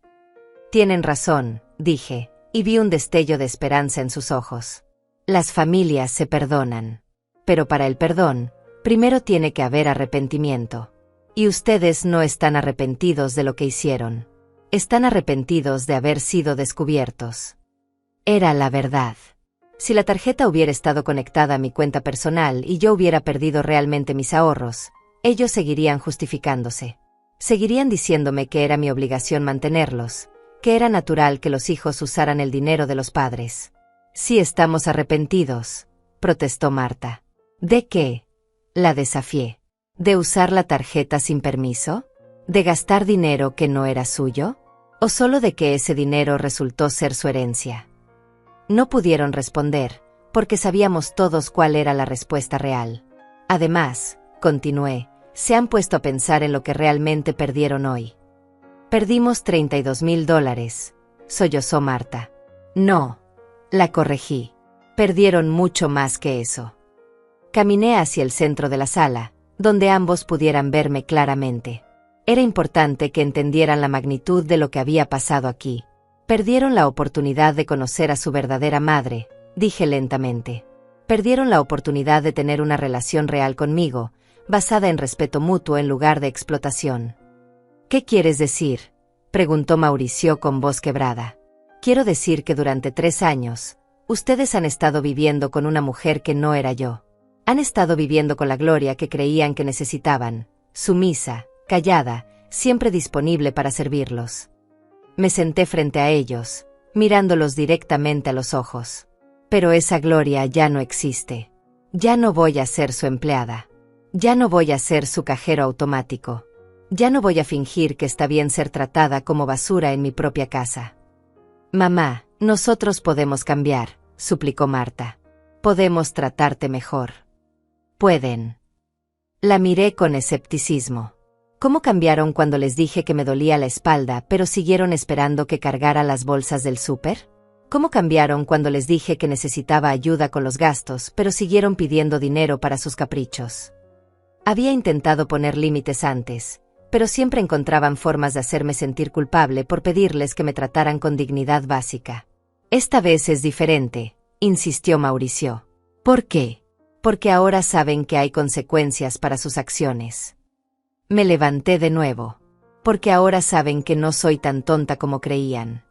Tienen razón, dije, y vi un destello de esperanza en sus ojos. Las familias se perdonan. Pero para el perdón, primero tiene que haber arrepentimiento. Y ustedes no están arrepentidos de lo que hicieron. Están arrepentidos de haber sido descubiertos. Era la verdad. Si la tarjeta hubiera estado conectada a mi cuenta personal y yo hubiera perdido realmente mis ahorros, ellos seguirían justificándose. Seguirían diciéndome que era mi obligación mantenerlos, que era natural que los hijos usaran el dinero de los padres. Sí estamos arrepentidos, protestó Marta. ¿De qué? La desafié. ¿De usar la tarjeta sin permiso? ¿De gastar dinero que no era suyo? ¿O solo de que ese dinero resultó ser su herencia? No pudieron responder, porque sabíamos todos cuál era la respuesta real. Además, continué, se han puesto a pensar en lo que realmente perdieron hoy. Perdimos $32,000, sollozó Marta. No, la corregí. Perdieron mucho más que eso. Caminé hacia el centro de la sala, donde ambos pudieran verme claramente. Era importante que entendieran la magnitud de lo que había pasado aquí. Perdieron la oportunidad de conocer a su verdadera madre, dije lentamente. Perdieron la oportunidad de tener una relación real conmigo, basada en respeto mutuo en lugar de explotación. ¿Qué quieres decir?, preguntó Mauricio con voz quebrada. Quiero decir que durante 3 años, ustedes han estado viviendo con una mujer que no era yo. Han estado viviendo con la Gloria que creían que necesitaban, sumisa, callada, siempre disponible para servirlos. Me senté frente a ellos, mirándolos directamente a los ojos. Pero esa Gloria ya no existe. Ya no voy a ser su empleada. Ya no voy a ser su cajero automático. Ya no voy a fingir que está bien ser tratada como basura en mi propia casa. Mamá, nosotros podemos cambiar, suplicó Marta. Podemos tratarte mejor. Pueden. La miré con escepticismo. ¿Cómo cambiaron cuando les dije que me dolía la espalda, pero siguieron esperando que cargara las bolsas del súper? ¿Cómo cambiaron cuando les dije que necesitaba ayuda con los gastos, pero siguieron pidiendo dinero para sus caprichos? Había intentado poner límites antes, pero siempre encontraban formas de hacerme sentir culpable por pedirles que me trataran con dignidad básica. Esta vez es diferente, insistió Mauricio. ¿Por qué? Porque ahora saben que hay consecuencias para sus acciones. Me levanté de nuevo. Porque ahora saben que no soy tan tonta como creían.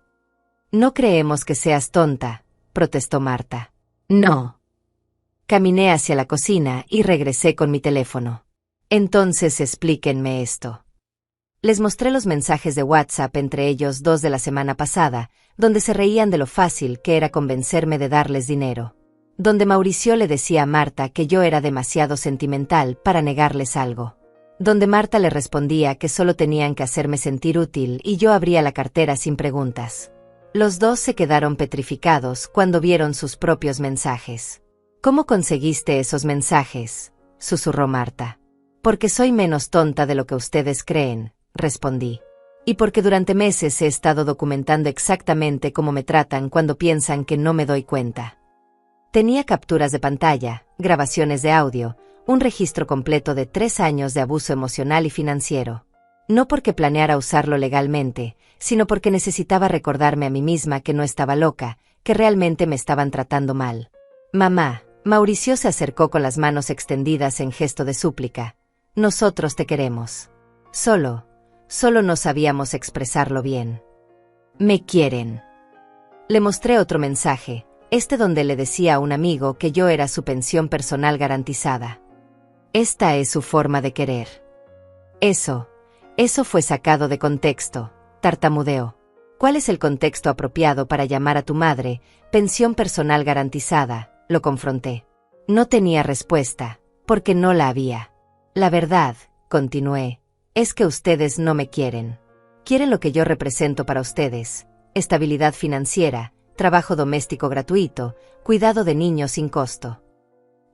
No creemos que seas tonta, protestó Marta. No. Caminé hacia la cocina y regresé con mi teléfono. Entonces explíquenme esto. Les mostré los mensajes de WhatsApp entre ellos dos de la semana pasada, donde se reían de lo fácil que era convencerme de darles dinero. Donde Mauricio le decía a Marta que yo era demasiado sentimental para negarles algo. Donde Marta le respondía que solo tenían que hacerme sentir útil y yo abría la cartera sin preguntas. Los dos se quedaron petrificados cuando vieron sus propios mensajes. ¿Cómo conseguiste esos mensajes?, susurró Marta. Porque soy menos tonta de lo que ustedes creen, respondí. Y porque durante meses he estado documentando exactamente cómo me tratan cuando piensan que no me doy cuenta. Tenía capturas de pantalla, grabaciones de audio, un registro completo de 3 años de abuso emocional y financiero. No porque planeara usarlo legalmente, sino porque necesitaba recordarme a mí misma que no estaba loca, que realmente me estaban tratando mal. Mamá, Mauricio se acercó con las manos extendidas en gesto de súplica. Nosotros te queremos. Solo no sabíamos expresarlo bien. Me quieren. Le mostré otro mensaje, donde le decía a un amigo que yo era su pensión personal garantizada. Esta es su forma de querer. Eso fue sacado de contexto, tartamudeó. ¿Cuál es el contexto apropiado para llamar a tu madre pensión personal garantizada?, lo confronté. No tenía respuesta, porque no la había. La verdad, continué, es que ustedes no me quieren. Quieren lo que yo represento para ustedes: estabilidad financiera, trabajo doméstico gratuito, cuidado de niños sin costo.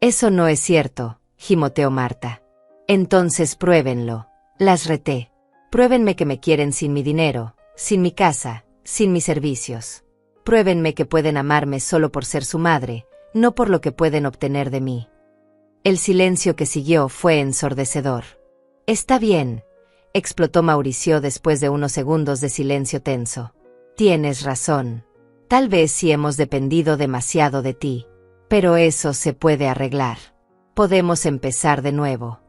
Eso no es cierto, gimoteó Marta. Entonces pruébenlo, las reté. Pruébenme que me quieren sin mi dinero, sin mi casa, sin mis servicios. Pruébenme que pueden amarme solo por ser su madre, no por lo que pueden obtener de mí. El silencio que siguió fue ensordecedor. Está bien, explotó Mauricio después de unos segundos de silencio tenso. Tienes razón. Tal vez sí hemos dependido demasiado de ti. Pero eso se puede arreglar. Podemos empezar de nuevo.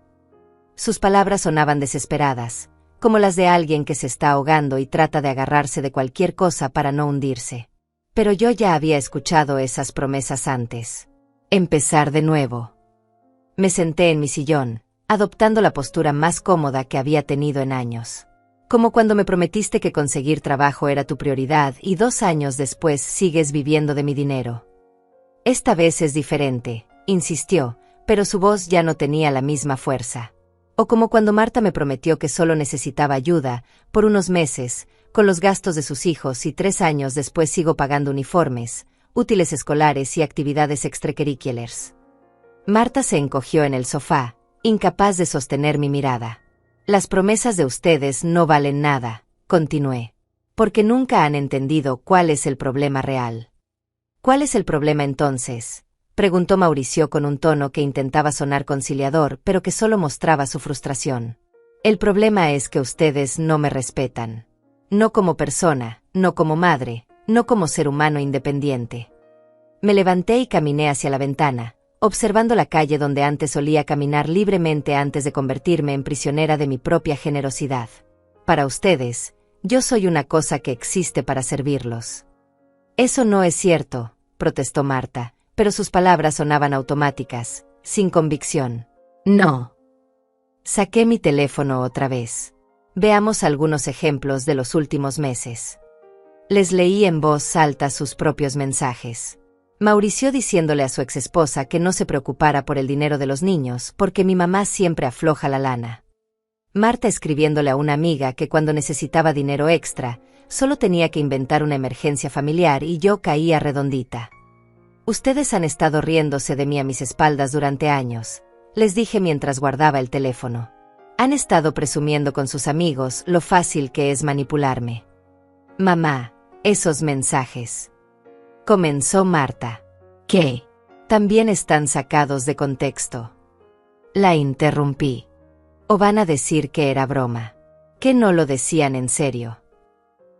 Sus palabras sonaban desesperadas, como las de alguien que se está ahogando y trata de agarrarse de cualquier cosa para no hundirse. Pero yo ya había escuchado esas promesas antes. Empezar de nuevo. Me senté en mi sillón, adoptando la postura más cómoda que había tenido en años. Como cuando me prometiste que conseguir trabajo era tu prioridad y 2 años después sigues viviendo de mi dinero. Esta vez es diferente, insistió, pero su voz ya no tenía la misma fuerza. O como cuando Marta me prometió que solo necesitaba ayuda, por unos meses, con los gastos de sus hijos y 3 años después sigo pagando uniformes, útiles escolares y actividades extracurriculares. Marta se encogió en el sofá, incapaz de sostener mi mirada. Las promesas de ustedes no valen nada, continué. Porque nunca han entendido cuál es el problema real. ¿Cuál es el problema entonces?, preguntó Mauricio con un tono que intentaba sonar conciliador, pero que solo mostraba su frustración. El problema es que ustedes no me respetan. No como persona, no como madre, no como ser humano independiente. Me levanté y caminé hacia la ventana, observando la calle donde antes solía caminar libremente antes de convertirme en prisionera de mi propia generosidad. Para ustedes, yo soy una cosa que existe para servirlos. Eso no es cierto, protestó Marta, pero sus palabras sonaban automáticas, sin convicción. No. Saqué mi teléfono otra vez. Veamos algunos ejemplos de los últimos meses. Les leí en voz alta sus propios mensajes. Mauricio diciéndole a su exesposa que no se preocupara por el dinero de los niños porque mi mamá siempre afloja la lana. Marta escribiéndole a una amiga que cuando necesitaba dinero extra, Solo tenía que inventar una emergencia familiar y yo caía redondita. Ustedes han estado riéndose de mí a mis espaldas durante años, les dije mientras guardaba el teléfono. Han estado presumiendo con sus amigos lo fácil que es manipularme. Mamá, esos mensajes. Comenzó Marta. ¿Qué? También están sacados de contexto. La interrumpí. ¿O van a decir que era broma? ¿Que no lo decían en serio?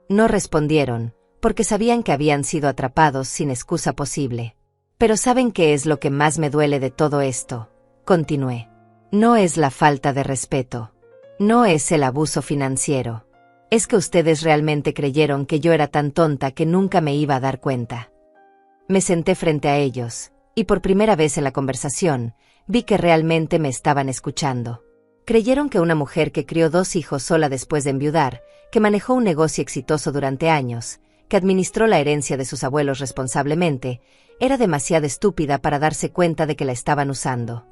No respondieron, porque sabían que habían sido atrapados sin excusa posible. Pero ¿saben qué es lo que más me duele de todo esto? Continué. No es la falta de respeto. No es el abuso financiero. Es que ustedes realmente creyeron que yo era tan tonta que nunca me iba a dar cuenta. Me senté frente a ellos, y por primera vez en la conversación, vi que realmente me estaban escuchando. Creyeron que una mujer que crió 2 hijos sola después de enviudar, que manejó un negocio exitoso durante años, que administró la herencia de sus abuelos responsablemente, era demasiado estúpida para darse cuenta de que la estaban usando.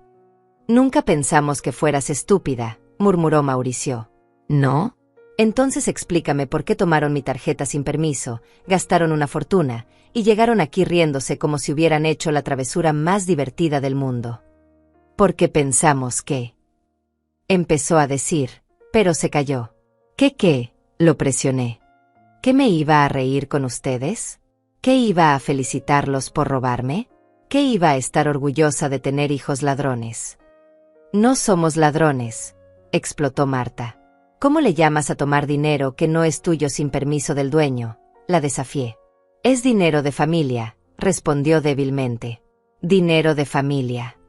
Nunca pensamos que fueras estúpida, murmuró Mauricio. ¿No? Entonces explícame por qué tomaron mi tarjeta sin permiso, gastaron una fortuna, y llegaron aquí riéndose como si hubieran hecho la travesura más divertida del mundo. Porque pensamos que... Empezó a decir, pero se calló. ¿Qué? Lo presioné. ¿Qué me iba a reír con ustedes? ¿Qué iba a felicitarlos por robarme? ¿Qué iba a estar orgullosa de tener hijos ladrones? No somos ladrones, explotó Marta. ¿Cómo le llamas a tomar dinero que no es tuyo sin permiso del dueño? La desafié. Es dinero de familia, respondió débilmente. Dinero de familia.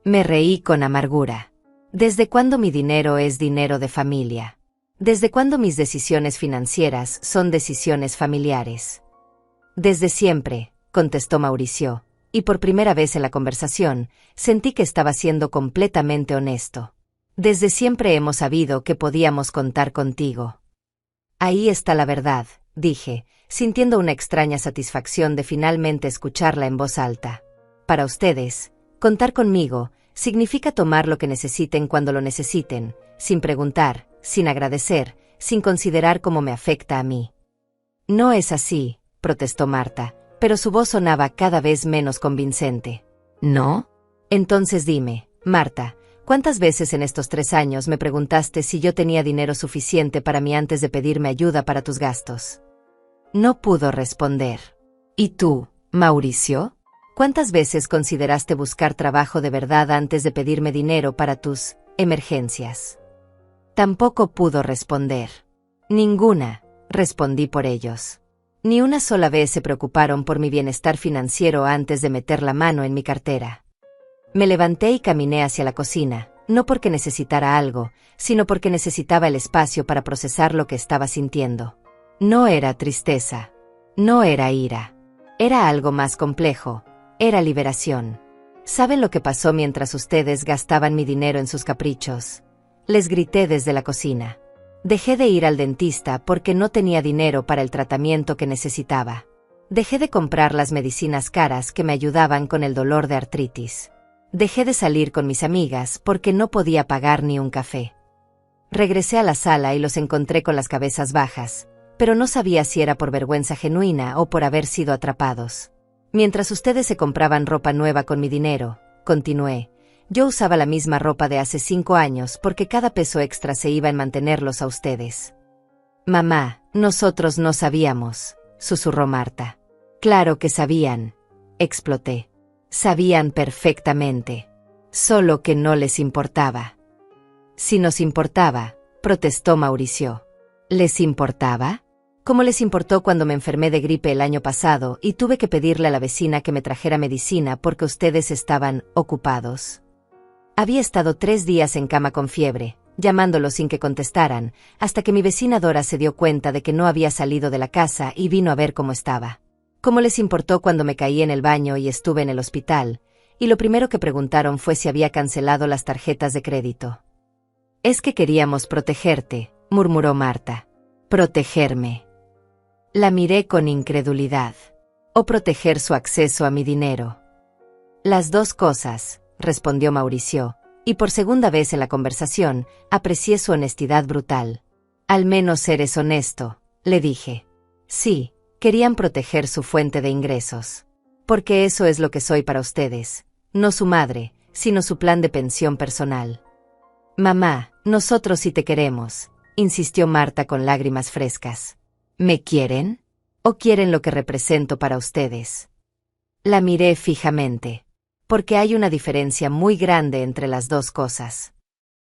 Me reí con amargura. ¿Desde cuándo mi dinero es dinero de familia? ¿Desde cuándo mis decisiones financieras son decisiones familiares? Desde siempre, contestó Mauricio, y por primera vez en la conversación, sentí que estaba siendo completamente honesto. Desde siempre hemos sabido que podíamos contar contigo. Ahí está la verdad, dije, sintiendo una extraña satisfacción de finalmente escucharla en voz alta. Para ustedes, contar conmigo significa tomar lo que necesiten cuando lo necesiten, sin preguntar, sin agradecer, sin considerar cómo me afecta a mí. No es así, protestó Marta, pero su voz sonaba cada vez menos convincente. ¿No? Entonces dime, Marta, ¿cuántas veces en estos 3 años me preguntaste si yo tenía dinero suficiente para mí antes de pedirme ayuda para tus gastos? No pudo responder. ¿Y tú, Mauricio? ¿Cuántas veces consideraste buscar trabajo de verdad antes de pedirme dinero para tus emergencias? Tampoco pudo responder. Ninguna, respondí por ellos. Ni una sola vez se preocuparon por mi bienestar financiero antes de meter la mano en mi cartera. Me levanté y caminé hacia la cocina, no porque necesitara algo, sino porque necesitaba el espacio para procesar lo que estaba sintiendo. No era tristeza. No era ira. Era algo más complejo. Era liberación. ¿Saben lo que pasó mientras ustedes gastaban mi dinero en sus caprichos? Les grité desde la cocina. Dejé de ir al dentista porque no tenía dinero para el tratamiento que necesitaba. Dejé de comprar las medicinas caras que me ayudaban con el dolor de artritis. Dejé de salir con mis amigas porque no podía pagar ni un café. Regresé a la sala y los encontré con las cabezas bajas, pero no sabía si era por vergüenza genuina o por haber sido atrapados. Mientras ustedes se compraban ropa nueva con mi dinero, continué, yo usaba la misma ropa de hace 5 años porque cada peso extra se iba en mantenerlos a ustedes. Mamá, nosotros no sabíamos, susurró Marta. Claro que sabían, exploté. Sabían perfectamente. Solo que no les importaba. Si nos importaba, protestó Mauricio. ¿Les importaba? ¿Cómo les importó cuando me enfermé de gripe el año pasado y tuve que pedirle a la vecina que me trajera medicina porque ustedes estaban ocupados? Había estado 3 días en cama con fiebre, llamándolos sin que contestaran, hasta que mi vecina Dora se dio cuenta de que no había salido de la casa y vino a ver cómo estaba. ¿Cómo les importó cuando me caí en el baño y estuve en el hospital? Y lo primero que preguntaron fue si había cancelado las tarjetas de crédito. Es que queríamos protegerte, murmuró Marta. Protegerme. La miré con incredulidad. O proteger su acceso a mi dinero. Las 2 cosas, respondió Mauricio, y por segunda vez en la conversación, aprecié su honestidad brutal. Al menos eres honesto, le dije. Sí, querían proteger su fuente de ingresos. Porque eso es lo que soy para ustedes, no su madre, sino su plan de pensión personal. Mamá, nosotros sí te queremos, insistió Marta con lágrimas frescas. ¿Me quieren? ¿O quieren lo que represento para ustedes? La miré fijamente. Porque hay una diferencia muy grande entre las dos cosas.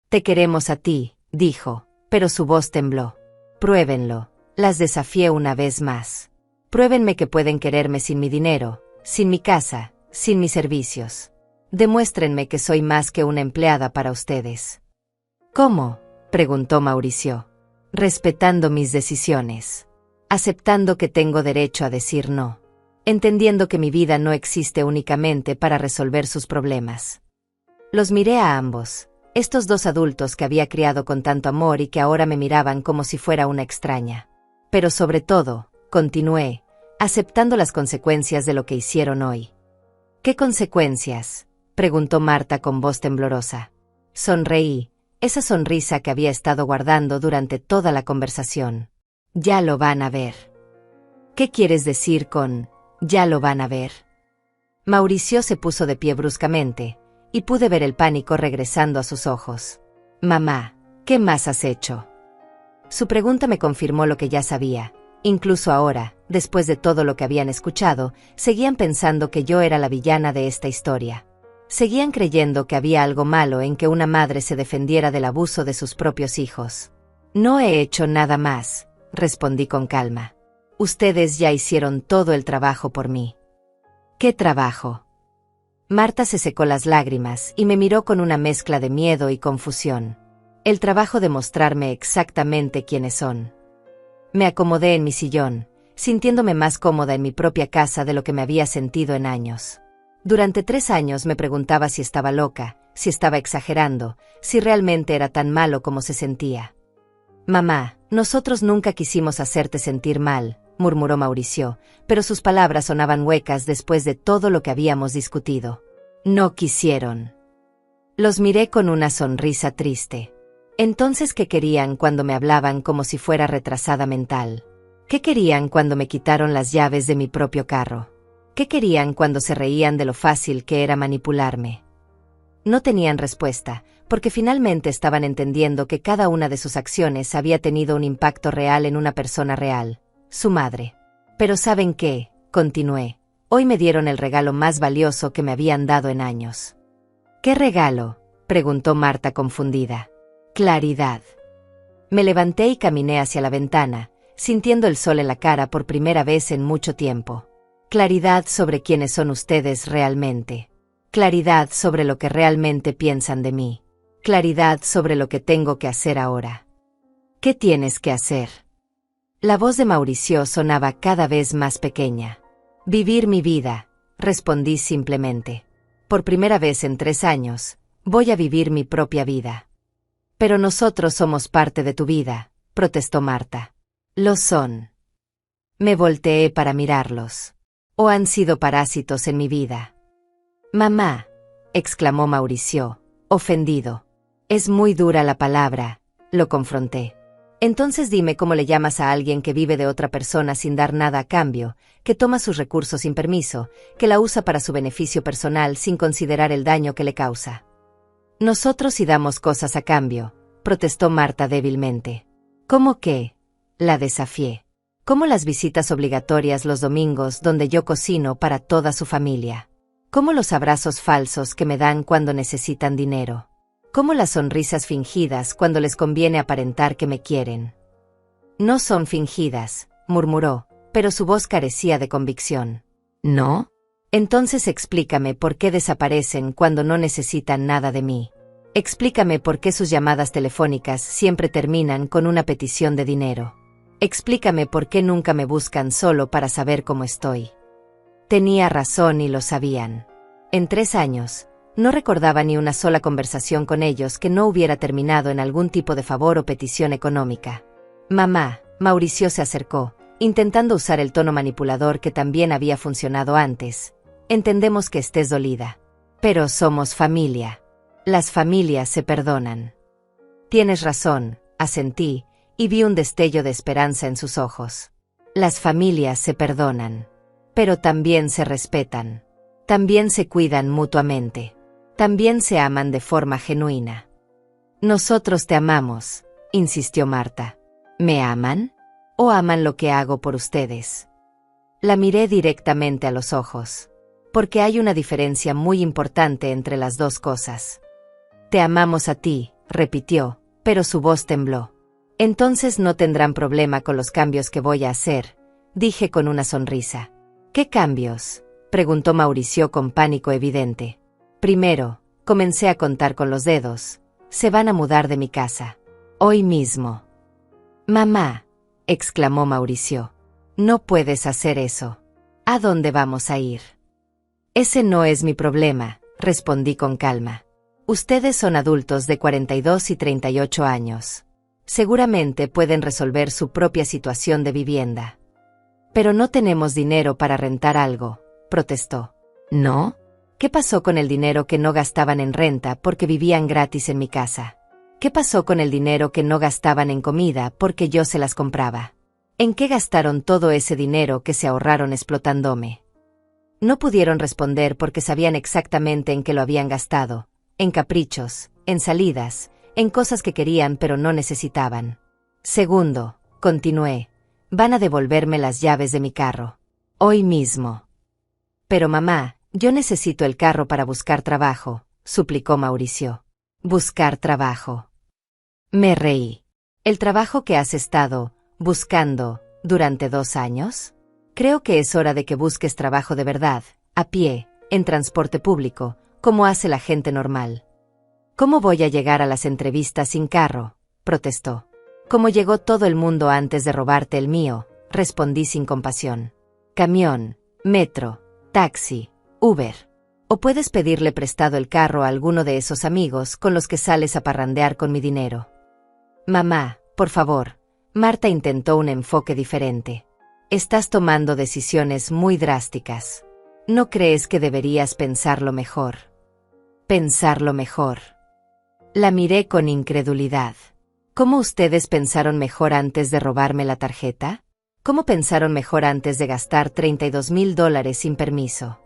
Te queremos a ti, dijo, pero su voz tembló. Pruébenlo, las desafié una vez más. Pruébenme que pueden quererme sin mi dinero, sin mi casa, sin mis servicios. Demuéstrenme que soy más que una empleada para ustedes. ¿Cómo?, preguntó Mauricio. Respetando mis decisiones. Aceptando que tengo derecho a decir no. Entendiendo que mi vida no existe únicamente para resolver sus problemas. Los miré a ambos, estos dos adultos que había criado con tanto amor y que ahora me miraban como si fuera una extraña. Pero sobre todo, continué, aceptando las consecuencias de lo que hicieron hoy. ¿Qué consecuencias?, preguntó Marta con voz temblorosa. Sonreí, esa sonrisa que había estado guardando durante toda la conversación. Ya lo van a ver. ¿Qué quieres decir con ya lo van a ver? Mauricio se puso de pie bruscamente, y pude ver el pánico regresando a sus ojos. Mamá, ¿qué más has hecho? Su pregunta me confirmó lo que ya sabía. Incluso ahora, después de todo lo que habían escuchado, seguían pensando que yo era la villana de esta historia. Seguían creyendo que había algo malo en que una madre se defendiera del abuso de sus propios hijos. No he hecho nada más, respondí con calma. Ustedes ya hicieron todo el trabajo por mí. ¿Qué trabajo? Marta se secó las lágrimas y me miró con una mezcla de miedo y confusión. El trabajo de mostrarme exactamente quiénes son. Me acomodé en mi sillón, sintiéndome más cómoda en mi propia casa de lo que me había sentido en años. Durante 3 años me preguntaba si estaba loca, si estaba exagerando, si realmente era tan malo como se sentía. Mamá, nosotros nunca quisimos hacerte sentir mal, murmuró Mauricio, pero sus palabras sonaban huecas después de todo lo que habíamos discutido. No quisieron. Los miré con una sonrisa triste. Entonces, ¿qué querían cuando me hablaban como si fuera retrasada mental? ¿Qué querían cuando me quitaron las llaves de mi propio carro? ¿Qué querían cuando se reían de lo fácil que era manipularme? No tenían respuesta, porque finalmente estaban entendiendo que cada una de sus acciones había tenido un impacto real en una persona real, su madre. Pero ¿saben qué?, continué. Hoy me dieron el regalo más valioso que me habían dado en años. ¿Qué regalo?, preguntó Marta confundida. Claridad. Me levanté y caminé hacia la ventana, sintiendo el sol en la cara por primera vez en mucho tiempo. Claridad sobre quiénes son ustedes realmente. Claridad sobre lo que realmente piensan de mí. Claridad sobre lo que tengo que hacer ahora. ¿Qué tienes que hacer? La voz de Mauricio sonaba cada vez más pequeña. Vivir mi vida, respondí simplemente. Por primera vez en 3 años, voy a vivir mi propia vida. Pero nosotros somos parte de tu vida, protestó Marta. Lo son. Me volteé para mirarlos. ¿O han sido parásitos en mi vida? Mamá, exclamó Mauricio, ofendido. Es muy dura la palabra, lo confronté. Entonces dime cómo le llamas a alguien que vive de otra persona sin dar nada a cambio, que toma sus recursos sin permiso, que la usa para su beneficio personal sin considerar el daño que le causa. Nosotros sí damos cosas a cambio, protestó Marta débilmente. ¿Cómo qué? La desafié. ¿Cómo las visitas obligatorias los domingos donde yo cocino para toda su familia? ¿Cómo los abrazos falsos que me dan cuando necesitan dinero? ¿Cómo las sonrisas fingidas cuando les conviene aparentar que me quieren? No son fingidas, murmuró, pero su voz carecía de convicción. ¿No? Entonces explícame por qué desaparecen cuando no necesitan nada de mí. Explícame por qué sus llamadas telefónicas siempre terminan con una petición de dinero. Explícame por qué nunca me buscan solo para saber cómo estoy. Tenía razón y lo sabían. En 3 años, no recordaba ni una sola conversación con ellos que no hubiera terminado en algún tipo de favor o petición económica. Mamá, Mauricio se acercó, intentando usar el tono manipulador que también había funcionado antes. Entendemos que estés dolida. Pero somos familia. Las familias se perdonan. Tienes razón, asentí, y vi un destello de esperanza en sus ojos. Las familias se perdonan, pero también se respetan. También se cuidan mutuamente. También se aman de forma genuina. Nosotros te amamos, insistió Marta. ¿Me aman? ¿O aman lo que hago por ustedes? La miré directamente a los ojos. Porque hay una diferencia muy importante entre las dos cosas. Te amamos a ti, repitió, pero su voz tembló. Entonces no tendrán problema con los cambios que voy a hacer, dije con una sonrisa. ¿Qué cambios?, preguntó Mauricio con pánico evidente. Primero, comencé a contar con los dedos. Se van a mudar de mi casa. Hoy mismo. Mamá, exclamó Mauricio. No puedes hacer eso. ¿A dónde vamos a ir? Ese no es mi problema, respondí con calma. Ustedes son adultos de 42 y 38 años. Seguramente pueden resolver su propia situación de vivienda. Pero no tenemos dinero para rentar algo, protestó. ¿No? ¿Qué pasó con el dinero que no gastaban en renta porque vivían gratis en mi casa? ¿Qué pasó con el dinero que no gastaban en comida porque yo se las compraba? ¿En qué gastaron todo ese dinero que se ahorraron explotándome? No pudieron responder porque sabían exactamente en qué lo habían gastado, en caprichos, en salidas, en cosas que querían pero no necesitaban. Segundo, continué, van a devolverme las llaves de mi carro. Hoy mismo. Pero mamá, yo necesito el carro para buscar trabajo, suplicó Mauricio. Buscar trabajo. Me reí. ¿El trabajo que has estado buscando durante 2 años? Creo que es hora de que busques trabajo de verdad, a pie, en transporte público, como hace la gente normal. ¿Cómo voy a llegar a las entrevistas sin carro?, protestó. Como llegó todo el mundo antes de robarte el mío, respondí sin compasión. Camión, metro, taxi, Uber. O puedes pedirle prestado el carro a alguno de esos amigos con los que sales a parrandear con mi dinero. Mamá, por favor. Marta intentó un enfoque diferente. Estás tomando decisiones muy drásticas. ¿No crees que deberías pensarlo mejor? Pensarlo mejor. La miré con incredulidad. ¿Cómo ustedes pensaron mejor antes de robarme la tarjeta? ¿Cómo pensaron mejor antes de gastar $32,000 sin permiso?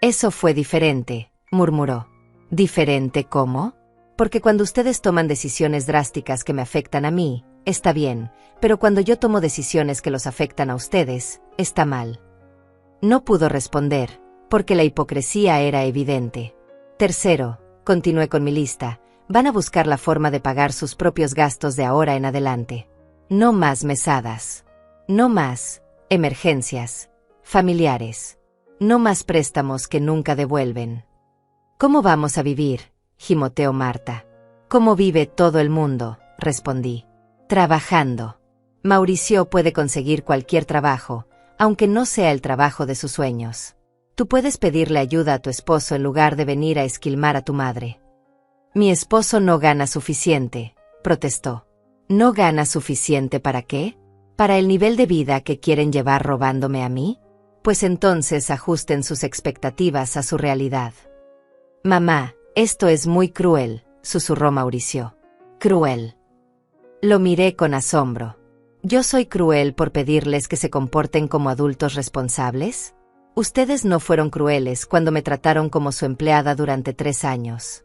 Eso fue diferente, murmuró. ¿Diferente cómo? Porque cuando ustedes toman decisiones drásticas que me afectan a mí, está bien, pero cuando yo tomo decisiones que los afectan a ustedes, está mal. No pudo responder, porque la hipocresía era evidente. Tercero, continué con mi lista, van a buscar la forma de pagar sus propios gastos de ahora en adelante. No más mesadas. No más emergencias familiares. No más préstamos que nunca devuelven. ¿Cómo vamos a vivir?, gimoteó Marta. ¿Cómo vive todo el mundo?, respondí. Trabajando. Mauricio puede conseguir cualquier trabajo, aunque no sea el trabajo de sus sueños. Tú puedes pedirle ayuda a tu esposo en lugar de venir a esquilmar a tu madre. Mi esposo no gana suficiente, protestó. ¿No gana suficiente para qué? ¿Para el nivel de vida que quieren llevar robándome a mí? Pues entonces ajusten sus expectativas a su realidad. Mamá, esto es muy cruel, susurró Mauricio. Cruel. Lo miré con asombro. ¿Yo soy cruel por pedirles que se comporten como adultos responsables? Ustedes no fueron crueles cuando me trataron como su empleada durante 3 años.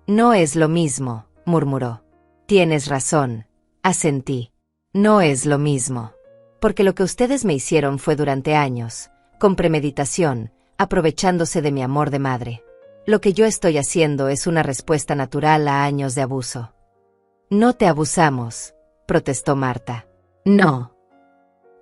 No es lo mismo, murmuró. Tienes razón, asentí. No es lo mismo. Porque lo que ustedes me hicieron fue durante años, con premeditación, aprovechándose de mi amor de madre. Lo que yo estoy haciendo es una respuesta natural a años de abuso. No te abusamos, protestó Marta. No.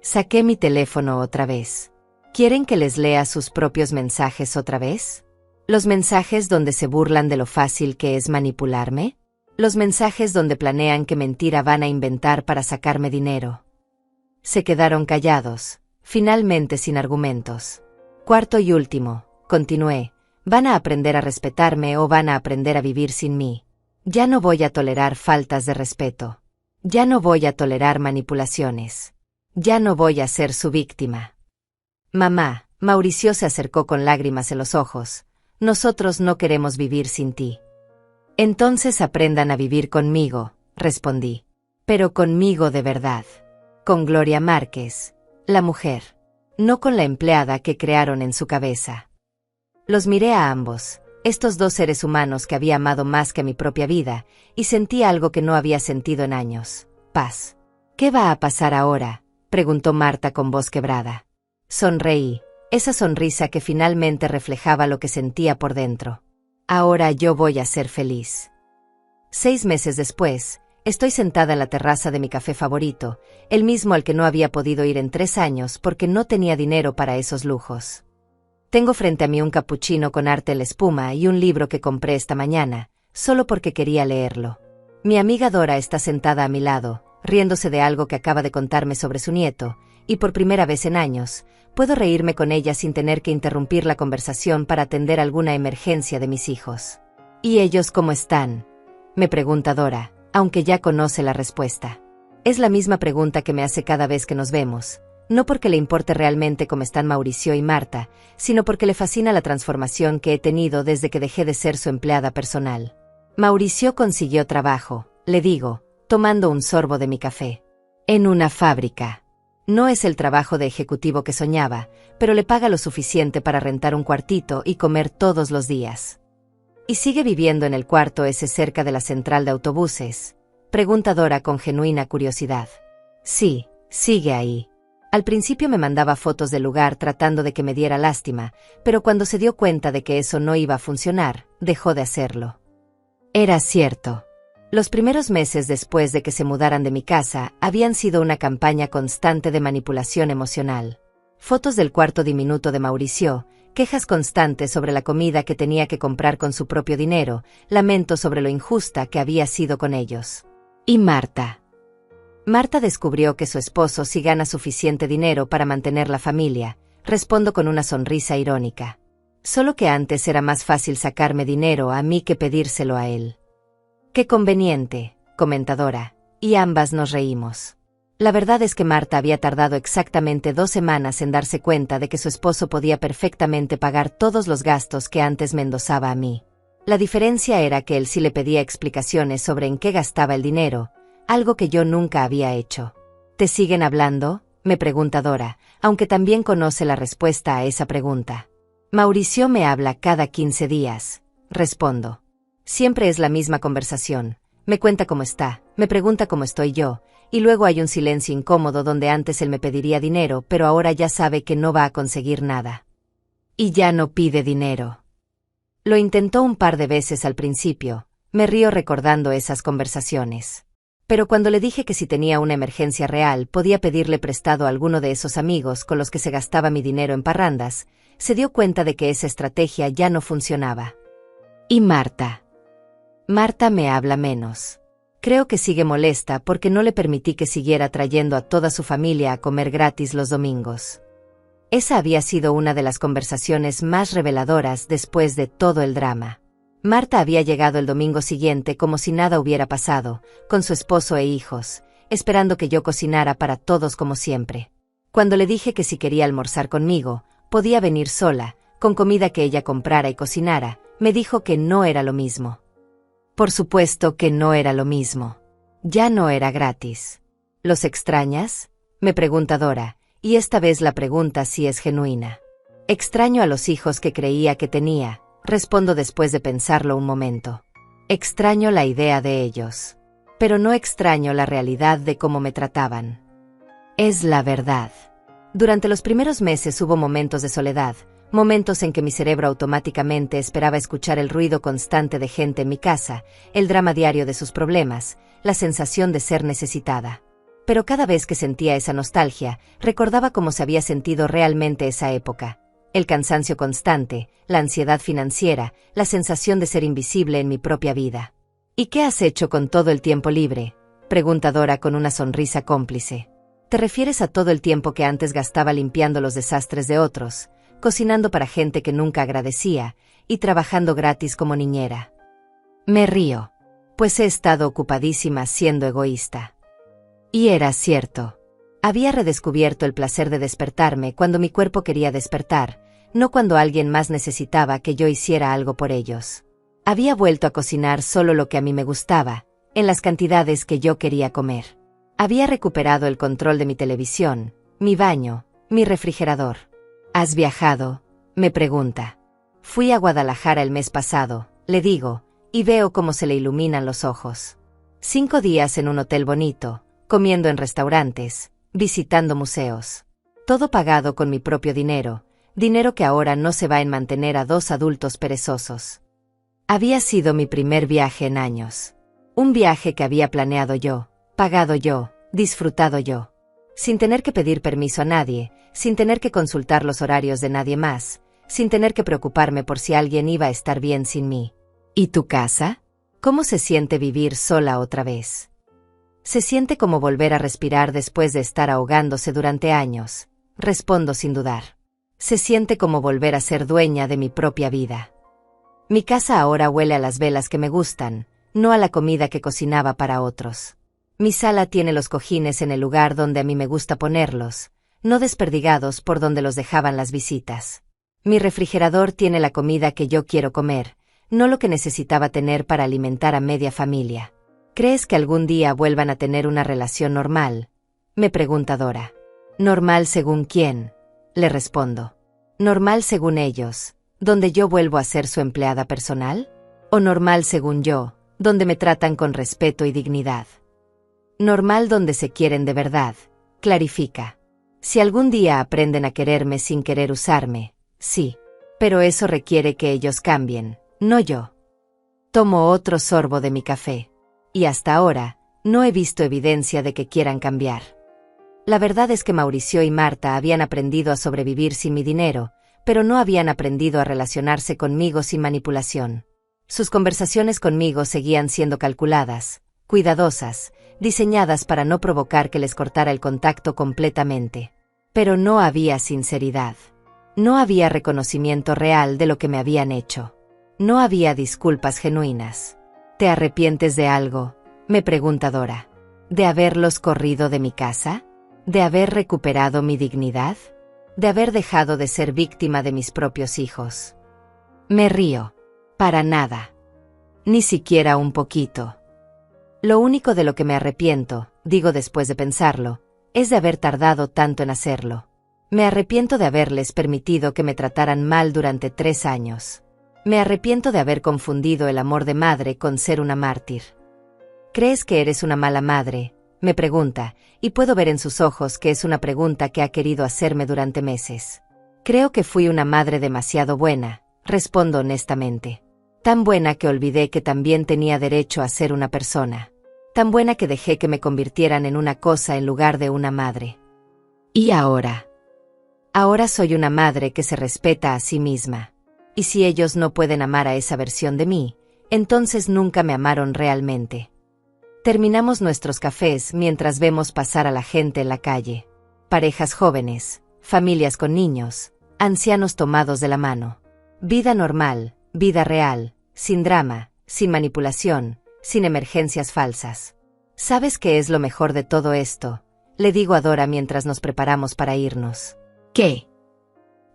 Saqué mi teléfono otra vez. ¿Quieren que les lea sus propios mensajes otra vez? ¿Los mensajes donde se burlan de lo fácil que es manipularme? ¿Los mensajes donde planean qué mentira van a inventar para sacarme dinero? Se quedaron callados, finalmente sin argumentos. Cuarto y último, continué, van a aprender a respetarme o van a aprender a vivir sin mí. Ya no voy a tolerar faltas de respeto. Ya no voy a tolerar manipulaciones. Ya no voy a ser su víctima. Mamá, Mauricio se acercó con lágrimas en los ojos. Nosotros no queremos vivir sin ti. Entonces aprendan a vivir conmigo, respondí. Pero conmigo de verdad. Con Gloria Márquez, la mujer. No con la empleada que crearon en su cabeza. Los miré a ambos, estos dos seres humanos que había amado más que a mi propia vida, y sentí algo que no había sentido en años: paz. ¿Qué va a pasar ahora?, preguntó Marta con voz quebrada. Sonreí, esa sonrisa que finalmente reflejaba lo que sentía por dentro. Ahora yo voy a ser feliz. 6 meses después, estoy sentada en la terraza de mi café favorito, el mismo al que no había podido ir en 3 años porque no tenía dinero para esos lujos. Tengo frente a mí un capuchino con arte en la espuma y un libro que compré esta mañana, solo porque quería leerlo. Mi amiga Dora está sentada a mi lado, riéndose de algo que acaba de contarme sobre su nieto, y por primera vez en años, puedo reírme con ella sin tener que interrumpir la conversación para atender alguna emergencia de mis hijos. ¿Y ellos cómo están?, me pregunta Dora, aunque ya conoce la respuesta. Es la misma pregunta que me hace cada vez que nos vemos, no porque le importe realmente cómo están Mauricio y Marta, sino porque le fascina la transformación que he tenido desde que dejé de ser su empleada personal. Mauricio consiguió trabajo, le digo, tomando un sorbo de mi café. En una fábrica. No es el trabajo de ejecutivo que soñaba, pero le paga lo suficiente para rentar un cuartito y comer todos los días. ¿Y sigue viviendo en el cuarto ese cerca de la central de autobuses?, pregunta Dora con genuina curiosidad. Sí, sigue ahí. Al principio me mandaba fotos del lugar tratando de que me diera lástima, pero cuando se dio cuenta de que eso no iba a funcionar, dejó de hacerlo. Era cierto. Los primeros meses después de que se mudaran de mi casa habían sido una campaña constante de manipulación emocional. Fotos del cuarto diminuto de Mauricio, quejas constantes sobre la comida que tenía que comprar con su propio dinero, lamentos sobre lo injusta que había sido con ellos. ¿Y Marta? Marta descubrió que su esposo sí gana suficiente dinero para mantener la familia, respondo con una sonrisa irónica. Solo que antes era más fácil sacarme dinero a mí que pedírselo a él. Qué conveniente, comenta Dora, y ambas nos reímos. La verdad es que Marta había tardado exactamente 2 semanas en darse cuenta de que su esposo podía perfectamente pagar todos los gastos que antes me endosaba a mí. La diferencia era que él sí le pedía explicaciones sobre en qué gastaba el dinero, algo que yo nunca había hecho. ¿Te siguen hablando?, me pregunta Dora, aunque también conoce la respuesta a esa pregunta. Mauricio me habla cada 15 días, respondo. Siempre es la misma conversación. Me cuenta cómo está, me pregunta cómo estoy yo, y luego hay un silencio incómodo donde antes él me pediría dinero, pero ahora ya sabe que no va a conseguir nada. Y ya no pide dinero. Lo intentó un par de veces al principio, me río recordando esas conversaciones. Pero cuando le dije que si tenía una emergencia real podía pedirle prestado a alguno de esos amigos con los que se gastaba mi dinero en parrandas, se dio cuenta de que esa estrategia ya no funcionaba. ¿Y Marta? Marta me habla menos. Creo que sigue molesta porque no le permití que siguiera trayendo a toda su familia a comer gratis los domingos. Esa había sido una de las conversaciones más reveladoras después de todo el drama. Marta había llegado el domingo siguiente como si nada hubiera pasado, con su esposo e hijos, esperando que yo cocinara para todos como siempre. Cuando le dije que si quería almorzar conmigo, podía venir sola, con comida que ella comprara y cocinara, me dijo que no era lo mismo. Por supuesto que no era lo mismo. Ya no era gratis. ¿Los extrañas?, me pregunta Dora, y esta vez la pregunta sí es genuina. Extraño a los hijos que creía que tenía, respondo después de pensarlo un momento. Extraño la idea de ellos. Pero no extraño la realidad de cómo me trataban. Es la verdad. Durante los primeros meses hubo momentos de soledad, momentos en que mi cerebro automáticamente esperaba escuchar el ruido constante de gente en mi casa, el drama diario de sus problemas, la sensación de ser necesitada. Pero cada vez que sentía esa nostalgia, recordaba cómo se había sentido realmente esa época. El cansancio constante, la ansiedad financiera, la sensación de ser invisible en mi propia vida. ¿Y qué has hecho con todo el tiempo libre?, pregunta Dora con una sonrisa cómplice. ¿Te refieres a todo el tiempo que antes gastaba limpiando los desastres de otros, cocinando para gente que nunca agradecía, y trabajando gratis como niñera? Me río, pues he estado ocupadísima siendo egoísta. Y era cierto. Había redescubierto el placer de despertarme cuando mi cuerpo quería despertar, no cuando alguien más necesitaba que yo hiciera algo por ellos. Había vuelto a cocinar solo lo que a mí me gustaba, en las cantidades que yo quería comer. Había recuperado el control de mi televisión, mi baño, mi refrigerador. ¿Has viajado?, me pregunta. Fui a Guadalajara el mes pasado, le digo, y veo cómo se le iluminan los ojos. 5 días en un hotel bonito, comiendo en restaurantes, visitando museos. Todo pagado con mi propio dinero que ahora no se va en mantener a 2 adultos perezosos. Había sido mi primer viaje en años. Un viaje que había planeado yo, pagado yo, disfrutado yo. Sin tener que pedir permiso a nadie, sin tener que consultar los horarios de nadie más, sin tener que preocuparme por si alguien iba a estar bien sin mí. ¿Y tu casa? ¿Cómo se siente vivir sola otra vez? Se siente como volver a respirar después de estar ahogándose durante años, respondo sin dudar. Se siente como volver a ser dueña de mi propia vida. Mi casa ahora huele a las velas que me gustan, no a la comida que cocinaba para otros. Mi sala tiene los cojines en el lugar donde a mí me gusta ponerlos, no desperdigados por donde los dejaban las visitas. Mi refrigerador tiene la comida que yo quiero comer, no lo que necesitaba tener para alimentar a media familia. ¿Crees que algún día vuelvan a tener una relación normal?, me pregunta Dora. ¿Normal según quién?, le respondo. ¿Normal según ellos, donde yo vuelvo a ser su empleada personal? ¿O normal según yo, donde me tratan con respeto y dignidad? Normal donde se quieren de verdad, clarifica. Si algún día aprenden a quererme sin querer usarme, sí. Pero eso requiere que ellos cambien, no yo. Tomo otro sorbo de mi café. Y hasta ahora, no he visto evidencia de que quieran cambiar. La verdad es que Mauricio y Marta habían aprendido a sobrevivir sin mi dinero, pero no habían aprendido a relacionarse conmigo sin manipulación. Sus conversaciones conmigo seguían siendo calculadas, cuidadosas, diseñadas para no provocar que les cortara el contacto completamente. Pero no había sinceridad. No había reconocimiento real de lo que me habían hecho. No había disculpas genuinas. ¿Te arrepientes de algo?, me pregunta Dora. ¿De haberlos corrido de mi casa? ¿De haber recuperado mi dignidad? ¿De haber dejado de ser víctima de mis propios hijos? Me río. Para nada. Ni siquiera un poquito. Lo único de lo que me arrepiento, digo después de pensarlo, es de haber tardado tanto en hacerlo. Me arrepiento de haberles permitido que me trataran mal durante 3 años. Me arrepiento de haber confundido el amor de madre con ser una mártir. ¿Crees que eres una mala madre?, me pregunta, y puedo ver en sus ojos que es una pregunta que ha querido hacerme durante meses. Creo que fui una madre demasiado buena, respondo honestamente. Tan buena que olvidé que también tenía derecho a ser una persona. Tan buena que dejé que me convirtieran en una cosa en lugar de una madre. ¿Y ahora? Ahora soy una madre que se respeta a sí misma. Y si ellos no pueden amar a esa versión de mí, entonces nunca me amaron realmente. Terminamos nuestros cafés mientras vemos pasar a la gente en la calle. Parejas jóvenes, familias con niños, ancianos tomados de la mano. Vida normal, vida real, sin drama, sin manipulación, sin emergencias falsas. ¿Sabes qué es lo mejor de todo esto?, le digo a Dora mientras nos preparamos para irnos. ¿Qué?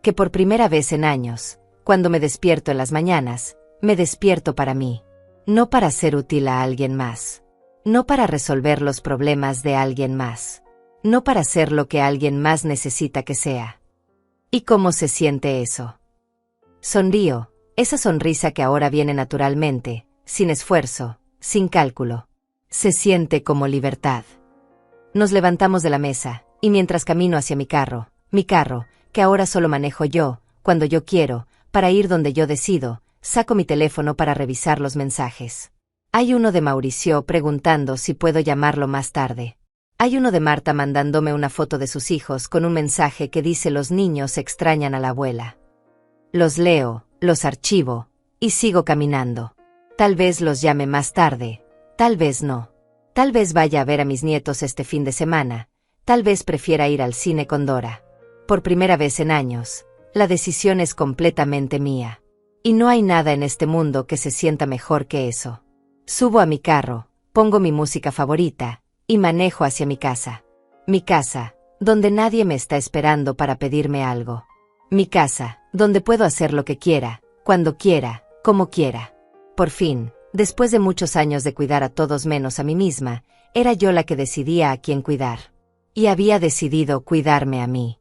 Que por primera vez en años, cuando me despierto en las mañanas, me despierto para mí. No para ser útil a alguien más. No para resolver los problemas de alguien más. No para ser lo que alguien más necesita que sea. ¿Y cómo se siente eso? Sonrío, esa sonrisa que ahora viene naturalmente, sin esfuerzo, sin cálculo. Se siente como libertad. Nos levantamos de la mesa, y mientras camino hacia mi carro, que ahora solo manejo yo, cuando yo quiero, para ir donde yo decido, saco mi teléfono para revisar los mensajes. Hay uno de Mauricio preguntando si puedo llamarlo más tarde. Hay uno de Marta mandándome una foto de sus hijos con un mensaje que dice: los niños extrañan a la abuela. Los leo, los archivo, y sigo caminando. Tal vez los llame más tarde, tal vez no. Tal vez vaya a ver a mis nietos este fin de semana, tal vez prefiera ir al cine con Dora. Por primera vez en años, la decisión es completamente mía. Y no hay nada en este mundo que se sienta mejor que eso. Subo a mi carro, pongo mi música favorita, y manejo hacia mi casa. Mi casa, donde nadie me está esperando para pedirme algo. Mi casa, donde puedo hacer lo que quiera, cuando quiera, como quiera. Por fin, Después de muchos años de cuidar a todos menos a mí misma, era yo la que decidía a quién cuidar. Y había decidido cuidarme a mí.